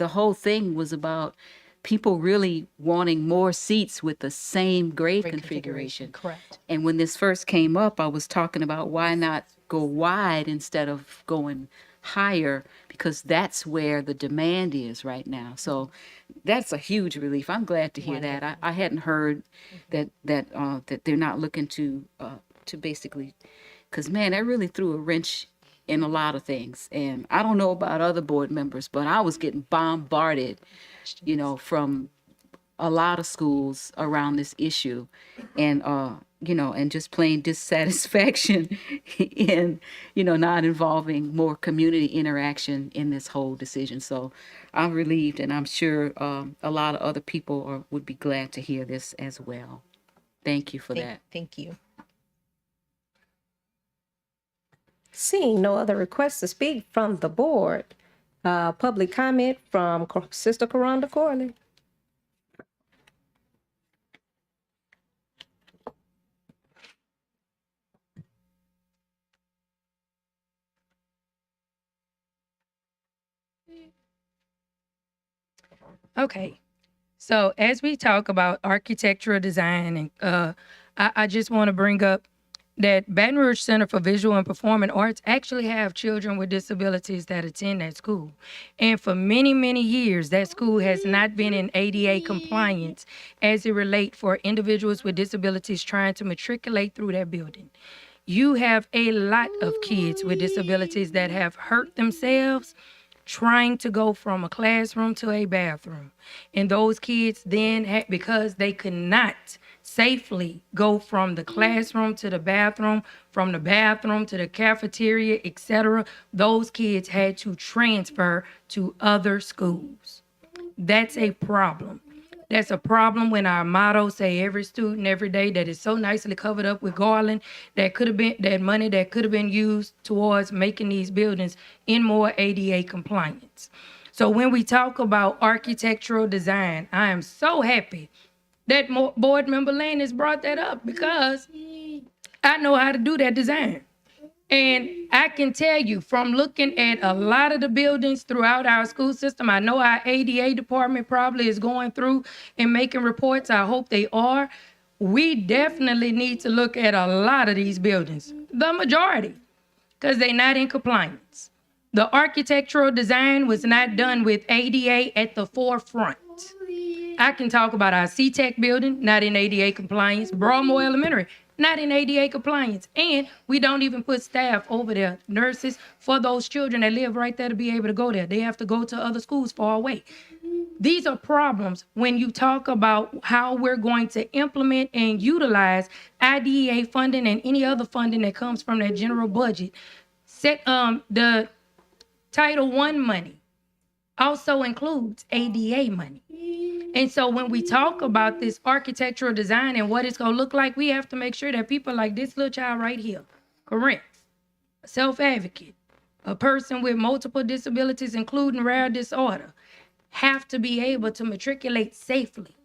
whole thing was about people really wanting more seats with the same grade configuration. Correct. And when this first came up, I was talking about why not go wide instead of going higher, because that's where the demand is right now. So that's a huge relief. I'm glad to hear that. I hadn't heard that they're not looking to basically, because man, that really threw a wrench in a lot of things. And I don't know about other board members, but I was getting bombarded, you know, from a lot of schools around this issue, and you know, and just plain dissatisfaction in, you know, not involving more community interaction in this whole decision. So I'm relieved, and I'm sure a lot of other people would be glad to hear this as well. Thank you for that. Thank you. Seeing no other requests to speak from the board, public comment from Sister Karonda Corley. Okay. So as we talk about architectural design, and I just want to bring up that Baton Rouge Center for Visual and Performing Arts actually have children with disabilities that attend that school. And for many, many years, that school has not been in ADA compliance as it relates for individuals with disabilities trying to matriculate through that building. You have a lot of kids with disabilities that have hurt themselves trying to go from a classroom to a bathroom. And those kids then, because they could not safely go from the classroom to the bathroom, from the bathroom to the cafeteria, etc., those kids had to transfer to other schools. That's a problem. That's a problem when our motto say every student every day, that is so nicely covered up with garland, that could have been that money that could have been used towards making these buildings in more ADA compliance. So when we talk about architectural design, I am so happy that board member Lane has brought that up, because I know how to do that design. And I can tell you from looking at a lot of the buildings throughout our school system, I know our ADA department probably is going through and making reports. I hope they are. We definitely need to look at a lot of these buildings, the majority, because they're not in compliance. The architectural design was not done with ADA at the forefront. I can talk about our C-Tech building, not in ADA compliance, Broadmoor Elementary, not in ADA compliance. And we don't even put staff over there, nurses, for those children that live right there to be able to go there. They have to go to other schools far away. These are problems when you talk about how we're going to implement and utilize IDEA funding and any other funding that comes from that general budget. The Title I money also includes ADA money. And so when we talk about this architectural design and what it's going to look like, we have to make sure that people like this little child right here, Corinth, a self-advocate, a person with multiple disabilities, including rare disorder, have to be able to matriculate safely.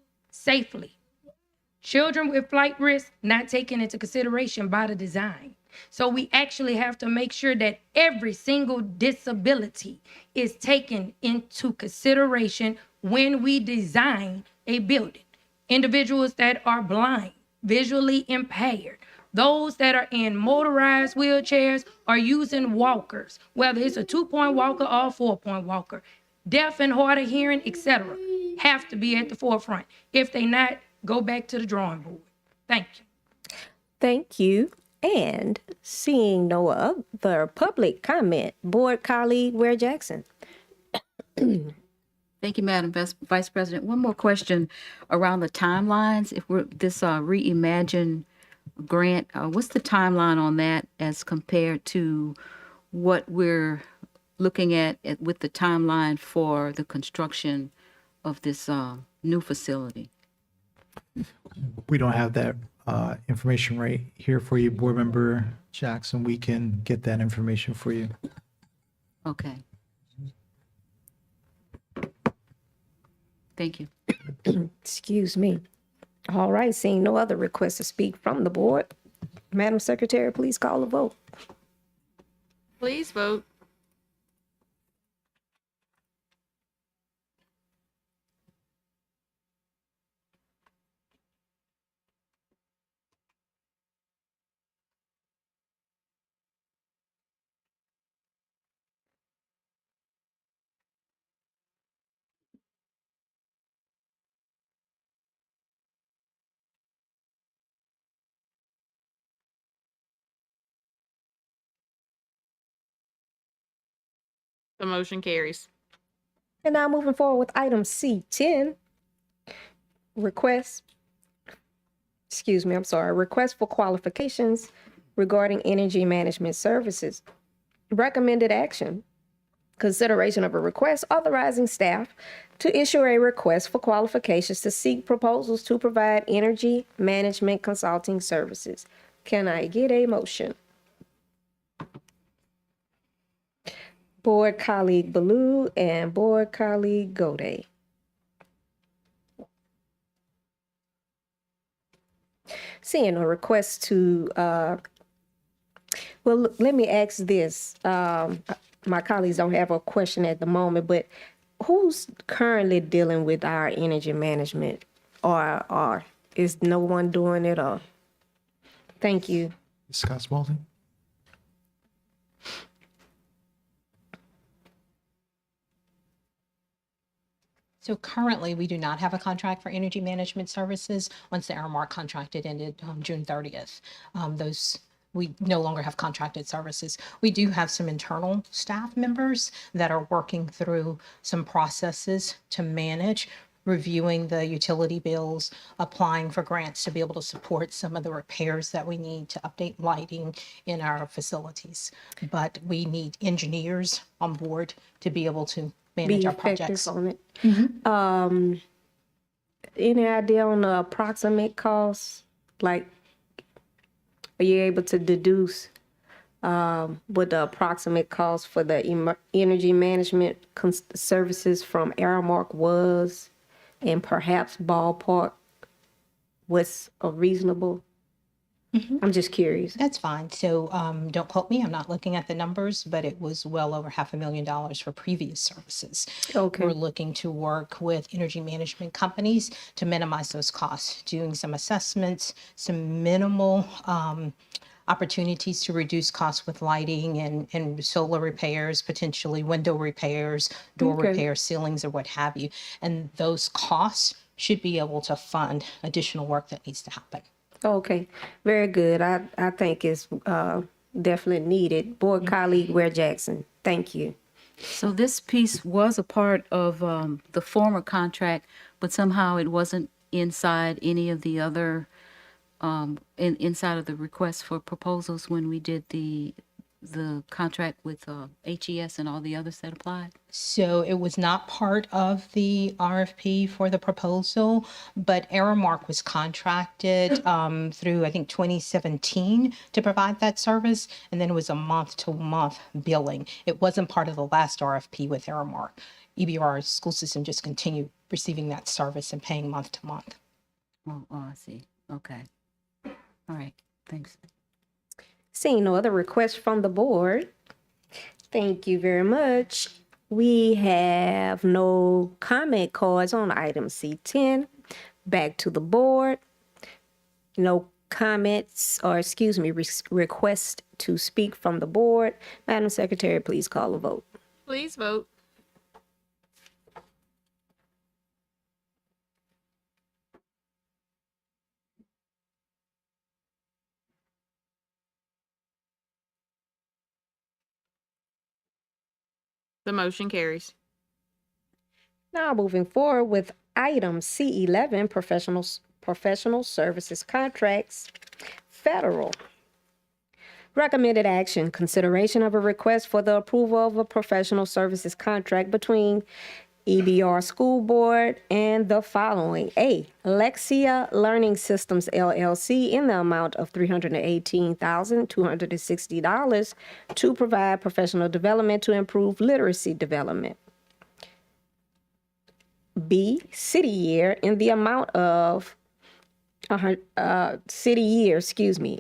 Children with flight risk not taken into consideration by the design. So we actually have to make sure that every single disability is taken into consideration when we design a building. Individuals that are blind, visually impaired, those that are in motorized wheelchairs or using walkers, whether it's a 2-point walker or a 4-point walker, deaf and hard of hearing, etc., have to be at the forefront. If they not, go back to the drawing board. Thank you. Thank you. And seeing no other public comment, board colleague Ware Jackson. Thank you, Madam Vice President. One more question around the timelines. If we're this Reimagine grant, what's the timeline on that as compared to what we're looking at with the timeline for the construction of this new facility? We don't have that information right here for you, Board Member Jackson. We can get that information for you. Okay. Thank you. Excuse me. All right, seeing no other requests to speak from the board, Madam Secretary, please call the vote. Please vote. The motion carries. And now moving forward with item C10, request for qualifications regarding energy management services. Recommended action: consideration of a request authorizing staff to issue a request for qualifications to seek proposals to provide energy management consulting services. Can I get a motion? Board colleague Ballou and board colleague Gode. Seeing a request to, well, let me ask this. My colleagues don't have a question at the moment, but who's currently dealing with our energy management, or is no one doing it? Or thank you, Scott Spalding. So currently, we do not have a contract for energy management services. Once the Aramark contract ended on June 30th, we no longer have contracted services. We do have some internal staff members that are working through some processes to manage reviewing the utility bills, applying for grants to be able to support some of the repairs that we need to update lighting in our facilities. But we need engineers on board to be able to manage Be our effective projects. on it. Any idea on the approximate cost? Like, are you able to deduce what the approximate cost for the energy management services from Aramark was, and perhaps ballpark what's a reasonable? I'm just curious. That's fine. So don't quote me. I'm not looking at the numbers, but it was well over $500,000 for previous services. Okay. We're looking to work with energy management companies to minimize those costs, doing some assessments, some minimal opportunities to reduce costs with lighting and solar repairs, potentially window repairs, door Okay. repairs, ceilings, or what have you. And those costs should be able to fund additional work that needs to happen. Okay, very good. I think it's definitely needed. Board colleague Ware Jackson, thank you. So this piece was a part of the former contract, but somehow it wasn't inside any of the other, inside of the request for proposals when we did the contract with HES and all the others that applied. So it was not part of the RFP for the proposal, but Aramark was contracted through, I think, 2017 to provide that service. And then it was a month-to-month billing. It wasn't part of the last RFP with Aramark. EBR school system just continued receiving that service and paying month to month. Oh, I see. Okay. All right. Thanks. Seeing no other requests from the board, thank you very much. We have no comment cards on item C10. Back to the board. No comments, or excuse me, request to speak from the board. Madam Secretary, please call a vote. Please vote. The motion carries. Now moving forward with item C11, professional services contracts, federal. Recommended action, consideration of a request for the approval of a professional services contract between EBR School Board and the following. A, Lexia Learning Systems LLC in the amount of $318,260 to provide professional development to improve literacy development. B, City Year in the amount of City Year,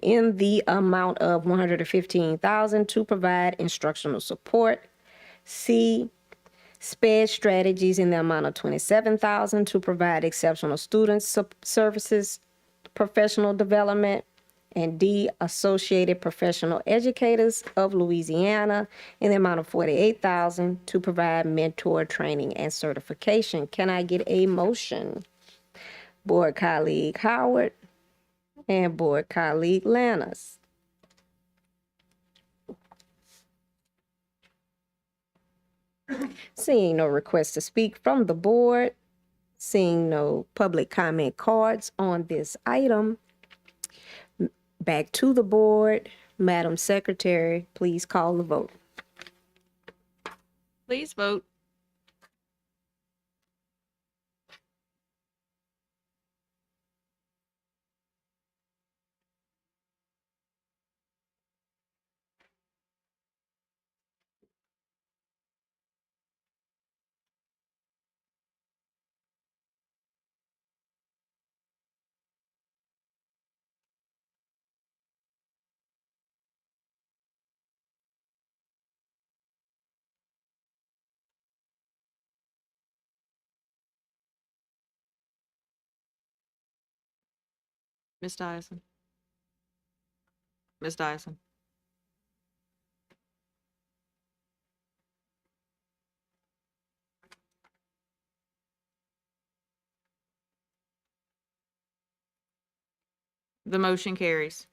in the amount of $115,000 to provide instructional support. C, SPED Strategies in the amount of $27,000 to provide exceptional student services, professional development. And D, Associated Professional Educators of Louisiana in the amount of $48,000 to provide mentor training and certification. Can I get a motion? Board colleague Howard and board colleague Lannis. Seeing no request to speak from the board, seeing no public comment cards on this item, back to the board. Madam Secretary, please call the vote. Please vote. Ms. Dyson. Ms. Dyson? The motion carries.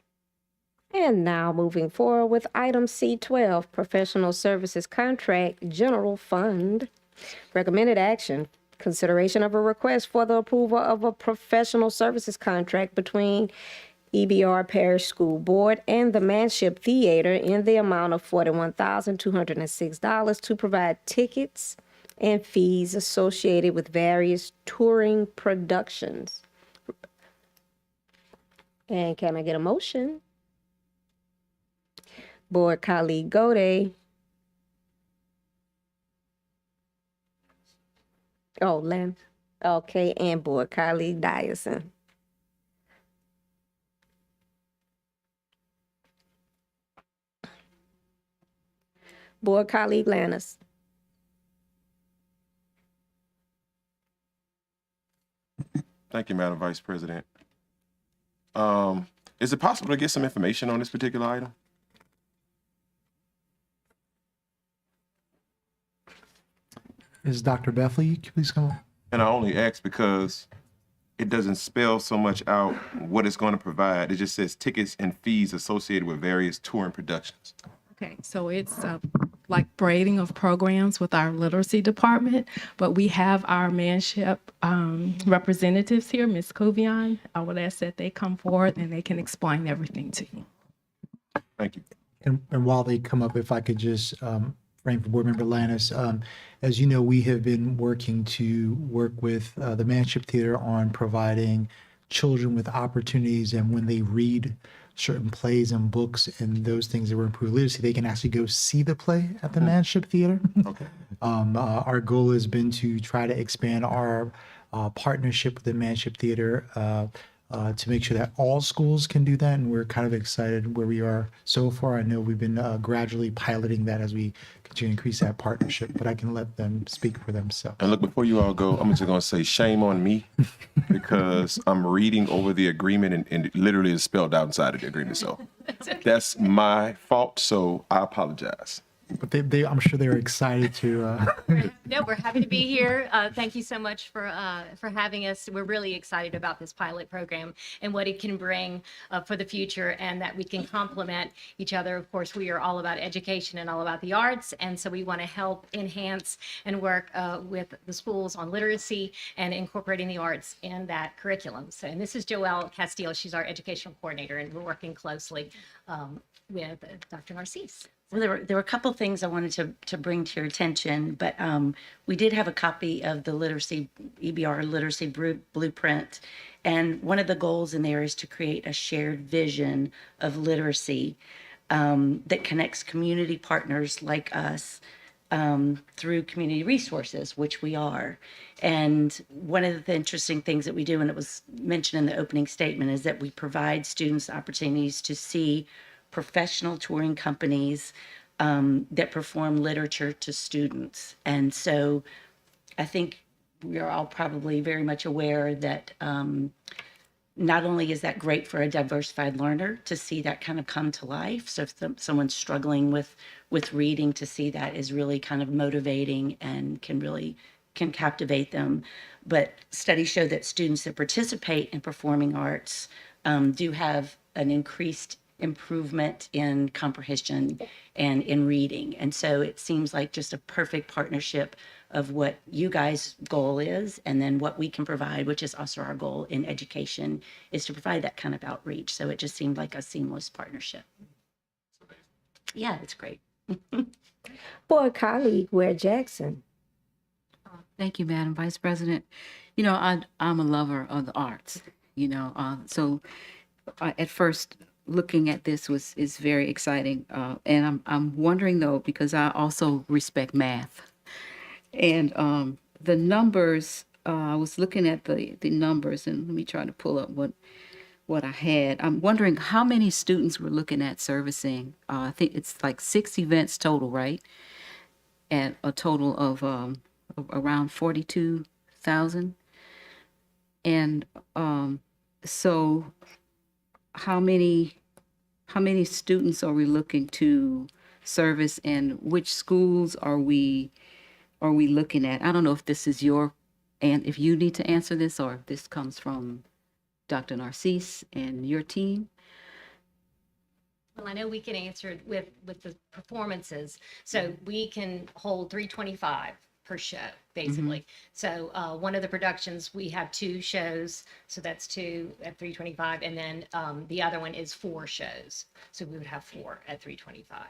And now moving forward with item C12, Professional Services Contract General Fund. Recommended action, consideration of a request for the approval of a professional services contract between EBR Parish School Board and the Manship Theater in the amount of $41,206 to provide tickets and fees associated with various touring productions. And can I get a motion? Board colleague Gode. Oh, Len. Okay, and board colleague Dyson. Board colleague Lannis. Thank you, Madam Vice President. Is it possible to get some information on this particular item? Is Dr. Bethley, please come on. And I only ask because it doesn't spell so much out what it's going to provide. It just says tickets and fees associated with various touring productions. Okay, so it's like braiding of programs with our literacy department, but we have our Manship representatives here, Ms. Covion. I would ask that they come forward and they can explain everything to you. Thank you. And while they come up, if I could just frame for Board Member Lannis, as you know, we have been working with the Manship Theater on providing children with opportunities, and when they read certain plays and books and those things that will improve literacy, they can actually go see the play at the Manship Theater. Okay. Our goal has been to try to expand our partnership with the Manship Theater to make sure that all schools can do that, and we're kind of excited where we are so far. I know we've been gradually piloting that as we continue to increase that partnership, but I can let them speak for themselves. And look, before you all go, I'm just going to say shame on me because I'm reading over the agreement and it literally is spelled out inside of the agreement. So that's my fault. So I apologize. But I'm sure they're excited to. No, we're happy to be here. Thank you so much for having us. We're really excited about this pilot program and what it can bring for the future, and that we can complement each other. Of course, we are all about education and all about the arts, and so we want to help enhance and work with the schools on literacy and incorporating the arts in that curriculum. So, and this is Joelle Castile. She's our educational coordinator, and we're working closely with Dr. Narcisse. Well, there were a couple things I wanted to bring to your attention, but we did have a copy of the EBR literacy blueprint, and one of the goals in there is to create a shared vision of literacy that connects community partners like us through community resources, which we are. And one of the interesting things that we do, and it was mentioned in the opening statement, is that we provide students opportunities to see professional touring companies that perform literature to students. And so I think we are all probably very much aware that not only is that great for a diversified learner to see that kind of come to life. So if someone's struggling with reading, to see that is really kind of motivating and can captivate them. But studies show that students that participate in performing arts do have an increased improvement in comprehension and in reading. And so it seems like just a perfect partnership of what you guys' goal is, and then what we can provide, which is also our goal in education, is to provide that kind of outreach. So it just seemed like a seamless partnership. Yeah, it's great. Board colleague Ware Jackson. Thank you, Madam Vice President. You know, I'm a lover of the arts, so at first looking at this is very exciting. And I'm wondering though, because I also respect math, and the numbers, I was looking at the numbers, and let me try to pull up what I had. I'm wondering how many students we're looking at servicing. I think it's like 6 events total, right? At a total of around 42,000. And so how many how many students are we looking to service, and which schools are we looking at? I don't know if this is and if you need to answer this, or if this comes from Dr. Narcisse and your team. Well, I know we can answer it with the performances. So we can hold 325 per show, basically. So one of the productions, we have 2 shows. So that's 2 at 325. And then the other one is 4 shows. So we would have 4 at 325.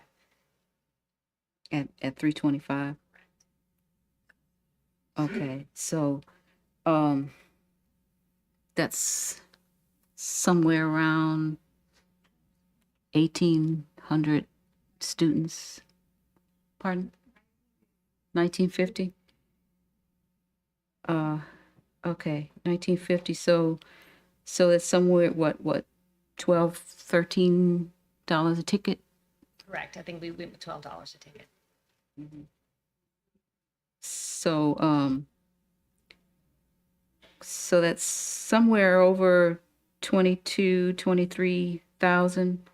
At 325. Okay, so that's somewhere around 1,800 students. Pardon? 1950. Okay, 1950. So it's somewhere what $12, $13 a ticket. Correct. I think we went with $12 a ticket. So so that's somewhere over 23,000.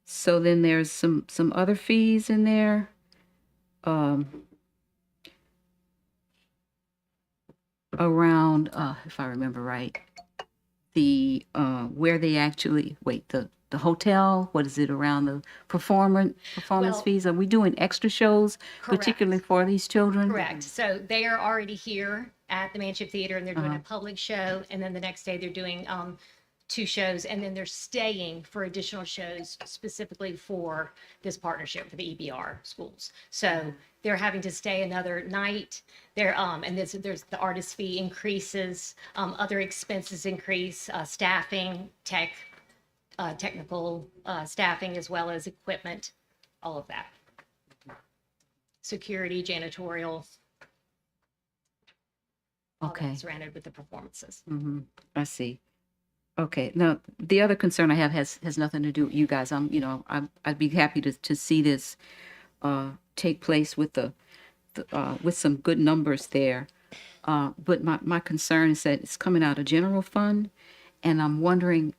So then there's some other fees in there. Around, if I remember right, the where they actually the hotel. What is it around the performance Well, fees? Are we doing extra shows, Correct. particularly for these children? Correct. So they are already here at the Manship Theater, and they're doing a public show, and then the next day they're doing 2 shows, and then they're staying for additional shows specifically for this partnership for the EBR schools. So they're having to stay another night. They're and there's the artist fee increases, other expenses increase, staffing, technical staffing, as well as equipment, all of that. Security, janitorial. All Okay. that's surrounded with the performances. I see. Okay. Now, the other concern I have has nothing to do with you guys. I'd be happy to see this take place with with some good numbers there. But my concern is that it's coming out of general fund, and I'm wondering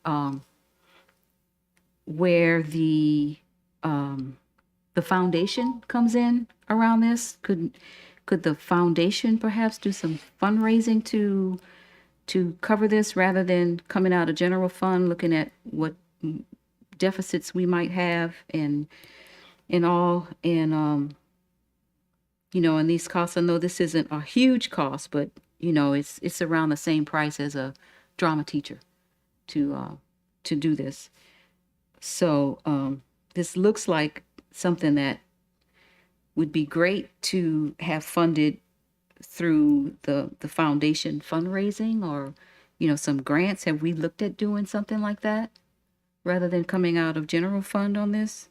where the foundation comes in around this. Could the foundation perhaps do some fundraising to cover this rather than coming out of general fund, looking at what deficits we might have and all, and and these costs? I know this isn't a huge cost, but it's around the same price as a drama teacher to do this. So this looks like something that would be great to have funded through the foundation fundraising, or some grants. Have we looked at doing something like that rather than coming out of general fund on this?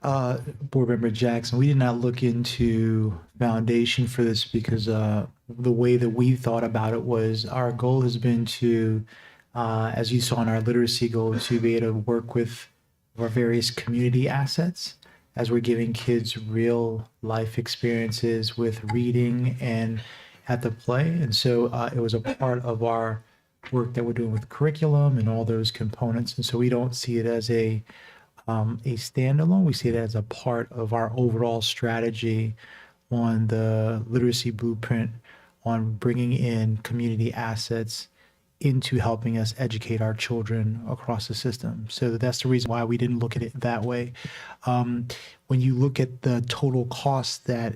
Board Member Jackson, we did not look into foundation for this because the way that we thought about it was our goal has been to, as you saw in our literacy goal, to be able to work with our various community assets as we're giving kids real life experiences with reading and at the play. And so it was a part of our work that we're doing with curriculum and all those components. And so we don't see it as a standalone. We see it as a part of our overall strategy on the literacy blueprint, on bringing in community assets into helping us educate our children across the system. So that's the reason why we didn't look at it that way. When you look at the total cost that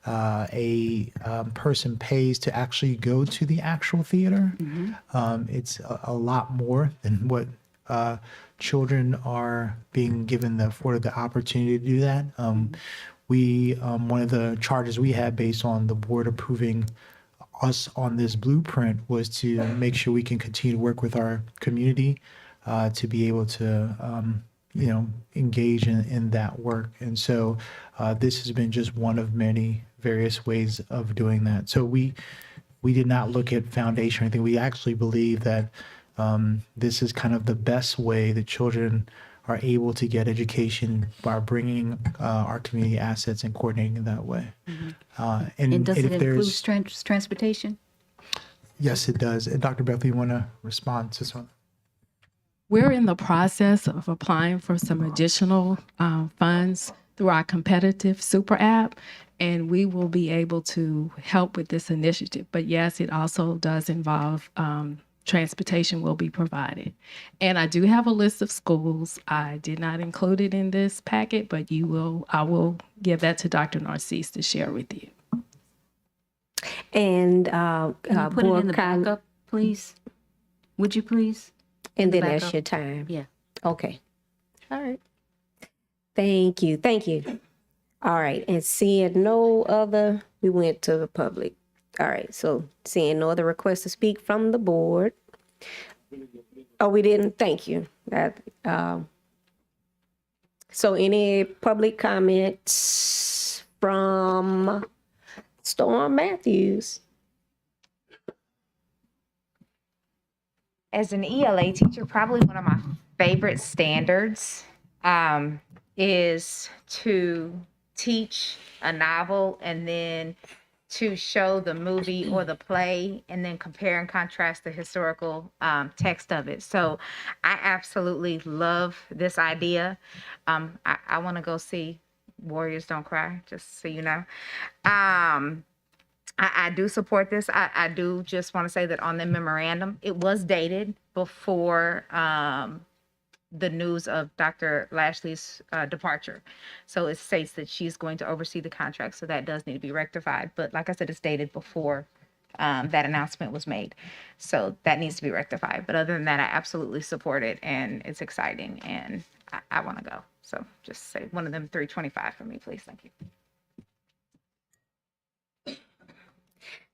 a person pays to actually go to the actual theater, it's a lot more than what children are being given afforded the opportunity to do that. One of the charges we had based on the board approving us on this blueprint was to make sure we can continue to work with our community to be able to engage in that work. And so this has been just one of many various ways of doing that. So we did not look at foundation or anything. We actually believe that this is kind of the best way that children are able to get education by bringing our community assets and coordinating in that way. And does it include transportation? Yes, it does. And Dr. Beth, you want to respond to some? We're in the process of applying for some additional funds through our competitive super app, and we will be able to help with this initiative. But yes, it also does involve transportation will be provided. And I do have a list of schools. I did not include it in this packet, but I will give that to Dr. Narcisse to share with you. And Can you put it in the backup, please? Would you please? And In the then that's backup? your time. Yeah. Okay. All right. Thank you. Thank you. All right. And seeing no other, we went to the public. All right. So seeing no other requests to speak from the board. Oh, we didn't. Thank you. So any public comments from Storm Matthews? As an ELA teacher, probably one of my favorite standards is to teach a novel and then to show the movie or the play and then compare and contrast the historical text of it. So I absolutely love this idea. I want to go see Warriors Don't Cry, just so you know. I do support this. I do just want to say that on the memorandum, it was dated before the news of Dr. Lashley's departure. So it states that she's going to oversee the contract. So that does need to be rectified. But like I said, it's dated before that announcement was made. So that needs to be rectified. But other than that, I absolutely support it. And it's exciting. And I want to go. So just say one of them 325 for me, please. Thank you.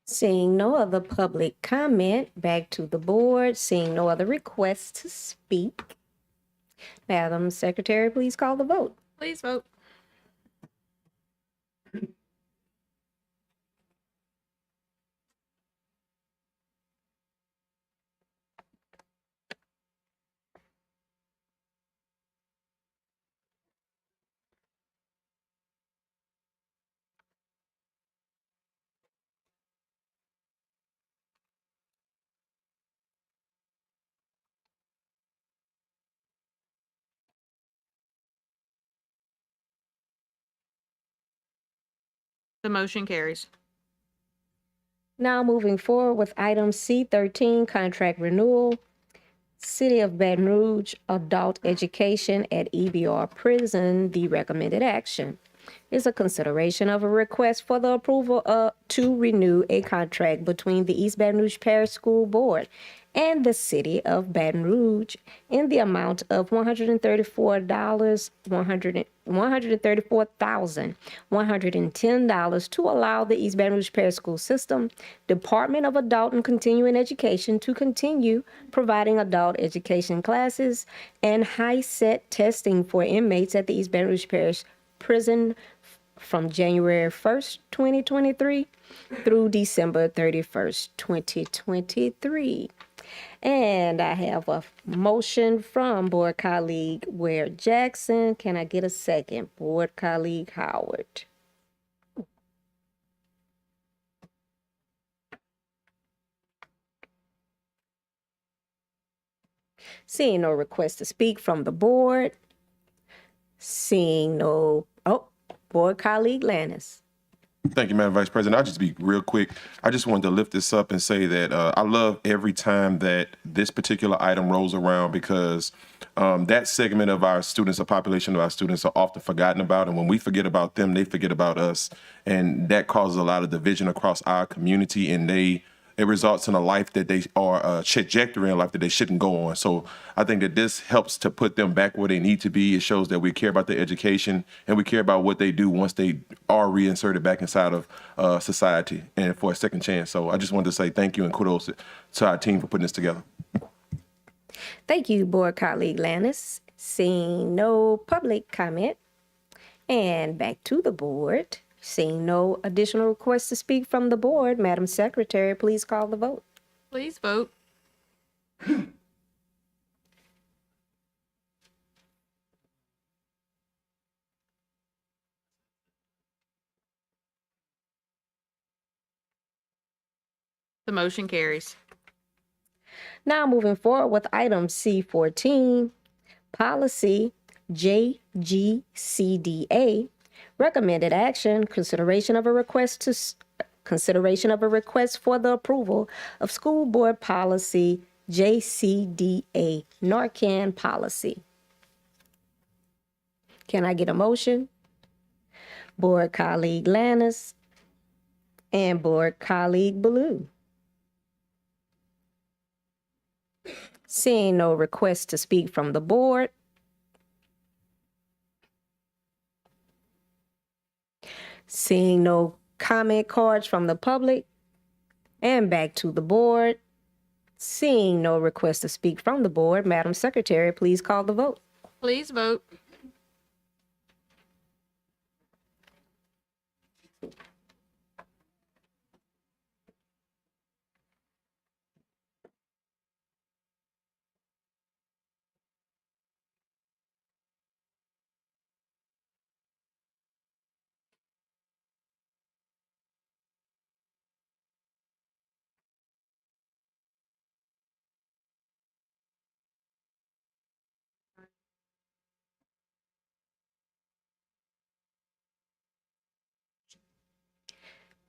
Seeing no other public comment, back to the board. Seeing no other requests to speak. Madam Secretary, please call the vote. Please vote. The motion carries. Now moving forward with item C13, contract renewal. City of Baton Rouge Adult Education at EBR Prison. The recommended action is a consideration of a request for the approval to renew a contract between the East Baton Rouge Parish School Board and the City of Baton Rouge in the amount of $134,110 to allow the East Baton Rouge Parish School System Department of Adult and Continuing Education to continue providing adult education classes and high-set testing for inmates at the East Baton Rouge Parish Prison from January 1st, 2023 through December 31st, 2023. And I have a motion from Board Colleague Ware Jackson. Can I get a second? Board Colleague Howard. Seeing no request to speak from the board. Seeing no, Board Colleague Lannis. Thank you, Madam Vice President. I'll just be real quick. I just wanted to lift this up and say that I love every time that this particular item rolls around because that segment of our students, the population of our students are often forgotten about. And when we forget about them, they forget about us. And that causes a lot of division across our community and it results in a life that they are a trajectory in life that they shouldn't go on. So I think that this helps to put them back where they need to be. It shows that we care about their education and we care about what they do once they are reinserted back inside of society and for a second chance. So I just wanted to say thank you and kudos to our team for putting this together. Thank you, Board Colleague Lannis. Seeing no public comment. And back to the board. Seeing no additional requests to speak from the board, Madam Secretary, please call the vote. Please vote. The motion carries. Now moving forward with item C14, policy JGCDA, recommended action, consideration of a request for the approval of school board policy JCDA, Narcan policy. Can I get a motion? Board colleague Lannis and board colleague Ballou. Seeing no request to speak from the board, seeing no comment cards from the public, and back to the board. Seeing no request to speak from the board, Madam Secretary, please call the vote. Please vote.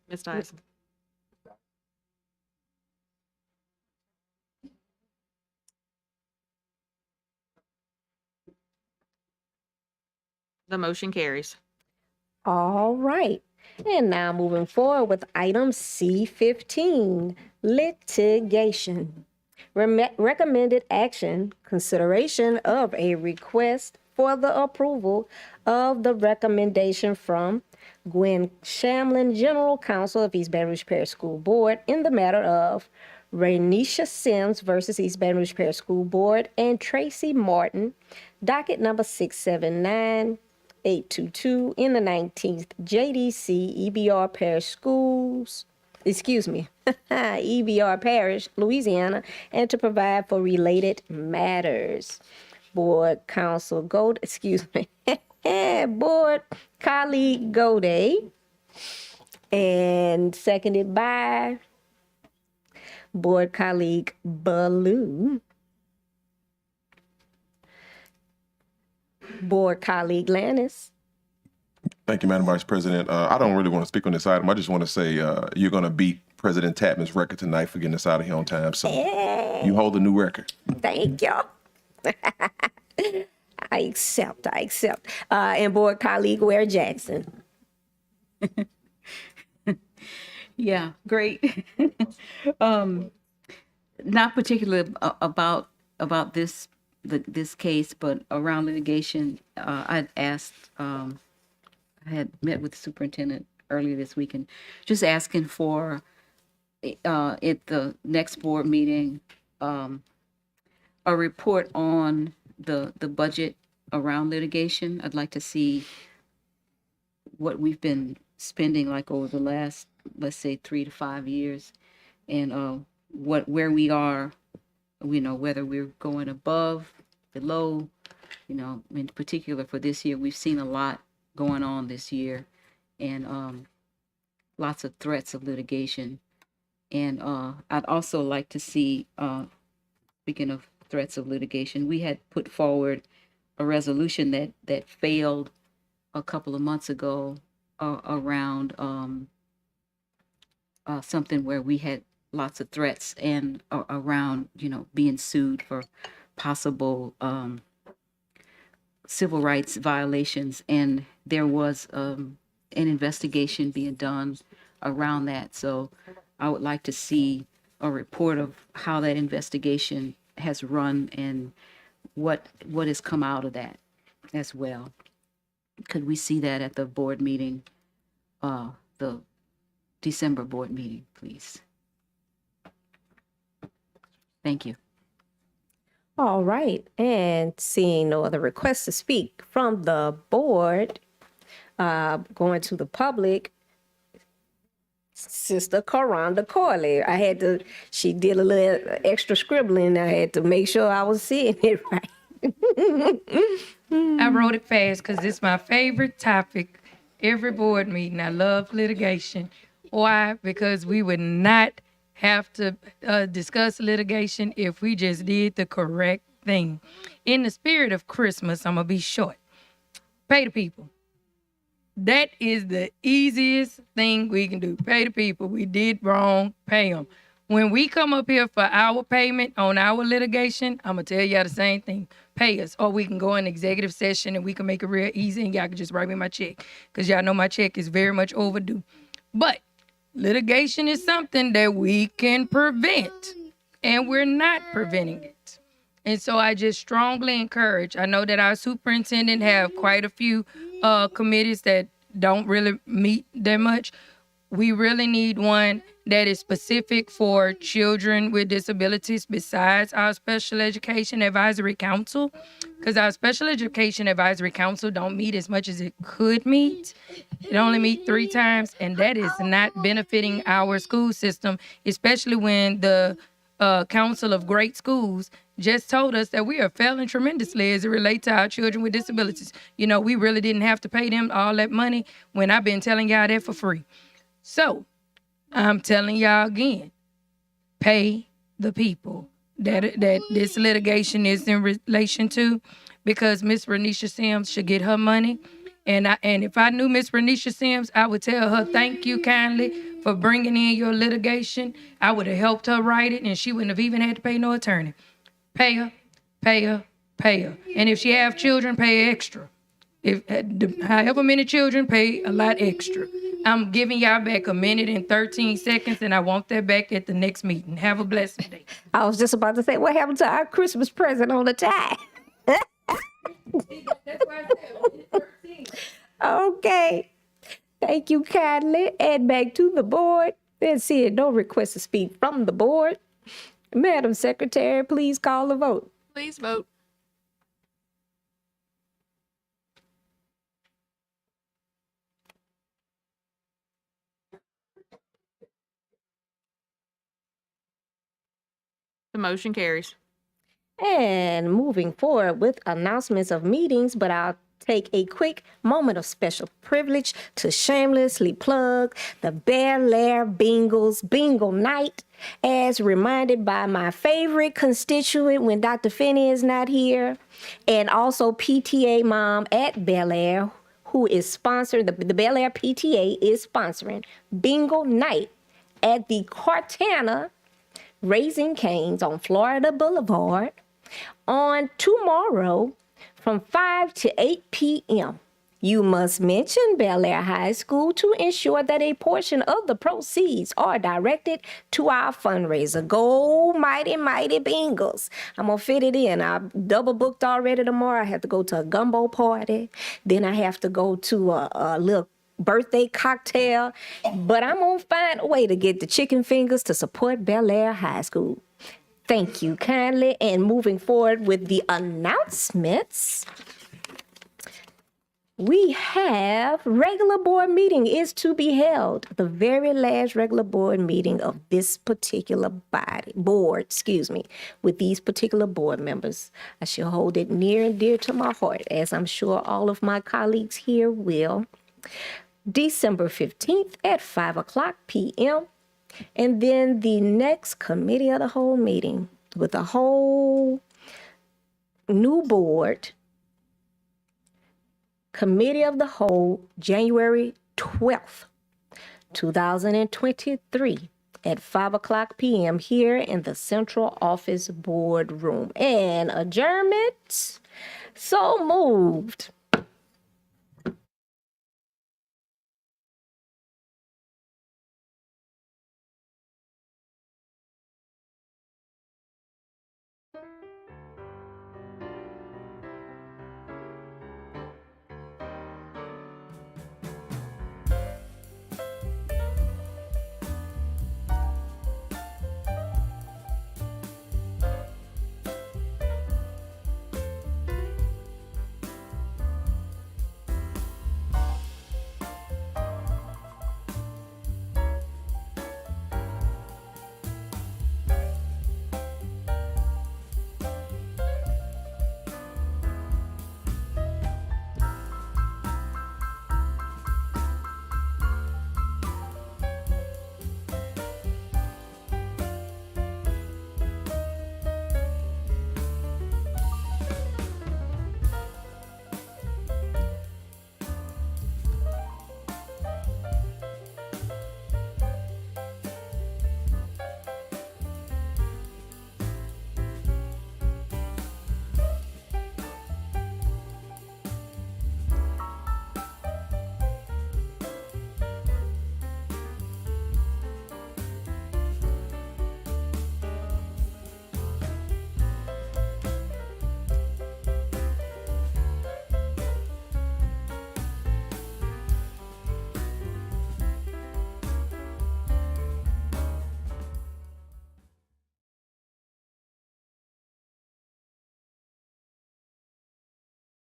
Ms. Dyson. The motion carries. All right. And now moving forward with item C15, litigation. Recommended action, consideration of a request for the approval of the recommendation from Gwen Shamlin, General Counsel of East Baton Rouge Parish School Board, in the matter of Rainisha Sims versus East Baton Rouge Parish School Board and Tracy Martin, docket number 679-822 in the 19th JDC EBR Parish Schools, EBR Parish, Louisiana, and to provide for related matters. Board Counsel Gold, Board Colleague Goday, and seconded by Board Colleague Ballou. Board Colleague Lannis. Thank you, Madam Vice President. I don't really want to speak on this item. I just want to say you're going to beat President Tapman's record tonight for getting us out of here on time. So you hold the new record. Thank you. I accept. And Board Colleague Ware Jackson. Yeah, great. Not particularly about this case, but around litigation. I'd asked. I had met with the superintendent earlier this week and just asking for at the next board meeting a report on the budget around litigation. I'd like to see what we've been spending like over the last, let's say, 3 to 5 years, and where we are, whether we're going above, below, in particular for this year. We've seen a lot going on this year, and lots of threats of litigation. And I'd also like to see, speaking of threats of litigation, we had put forward a resolution that failed a couple of months ago around something where we had lots of threats and around, being sued for possible civil rights violations. And there was an investigation being done around that. So I would like to see a report of how that investigation has run and what has come out of that as well. Could we see that at the board meeting, the December board meeting, please? Thank you. All right. And seeing no other requests to speak from the board, going to the public, Sister Karanda Corley. She did a little extra scribbling. I had to make sure I was seeing it right. I wrote it fast because it's my favorite topic every board meeting. I love litigation. Why? Because we would not have to discuss litigation if we just did the correct thing. In the spirit of Christmas, I'm going to be short. Pay the people. That is the easiest thing we can do. Pay the people. We did wrong. Pay them. When we come up here for our payment on our litigation, I'm going to tell y'all the same thing. Pay us. Or we can go in executive session and we can make it real easy and y'all can just write me my check. Because y'all know my check is very much overdue. But litigation is something that we can prevent. And we're not preventing it. And so I just strongly encourage, I know that our superintendent have quite a few committees that don't really meet that much. We really need one that is specific for children with disabilities besides our special education advisory council, because our special education advisory council don't meet as much as it could meet. It only meet 3 times, and that is not benefiting our school system, especially when the Council of Great Schools just told us that we are failing tremendously as it relates to our children with disabilities. You know, we really didn't have to pay them all that money when I've been telling y'all that for free. So I'm telling y'all again, pay the people that this litigation is in relation to, because Miss Renisha Sims should get her money. And if I knew Miss Renisha Sims, I would tell her, thank you kindly for bringing in your litigation. I would have helped her write it, and she wouldn't have even had to pay no attorney. Pay her, pay her, pay her. And if she have children, pay extra. If however many children, pay a lot extra. I'm giving y'all back 1 minute and 13 seconds, and I want that back at the next meeting. Have a blessed day. I was just about to say, what happened to our Christmas present on the tie? Okay. Thank you kindly. And back to the board. Then seeing no request to speak from the board. Madam Secretary, please call the vote. Please vote. The motion carries. And moving forward with announcements of meetings, but I'll take a quick moment of special privilege to shamelessly plug the Bel Air Bengals Bingo Night, as reminded by my favorite constituent when Dr. Finney is not here, and also PTA mom at Bel Air, who is sponsoring, the Bel Air PTA is sponsoring Bingo Night at the Cartana Raising Cane's on Florida Boulevard on tomorrow from 5 to 8 p.m. You must mention Bel Air High School to ensure that a portion of the proceeds are directed to our fundraiser. Go Mighty Mighty Bengals. I'm going to fit it in. I'm double booked already tomorrow. I have to go to a gumbo party. Then I have to go to a little birthday cocktail. But I'm going to find a way to get the chicken fingers to support Bel Air High School. Thank you kindly. And moving forward with the announcements, we have regular board meeting is to be held. The very last regular board meeting of this particular board, with these particular board members. I shall hold it near and dear to my heart, as I'm sure all of my colleagues here will. December 15th at 5:00 p.m. And then the next committee of the whole meeting with a whole new board. Committee of the Whole, January 12th, 2023 at 5:00 p.m. here in the Central Office Boardroom. And adjournment, so moved.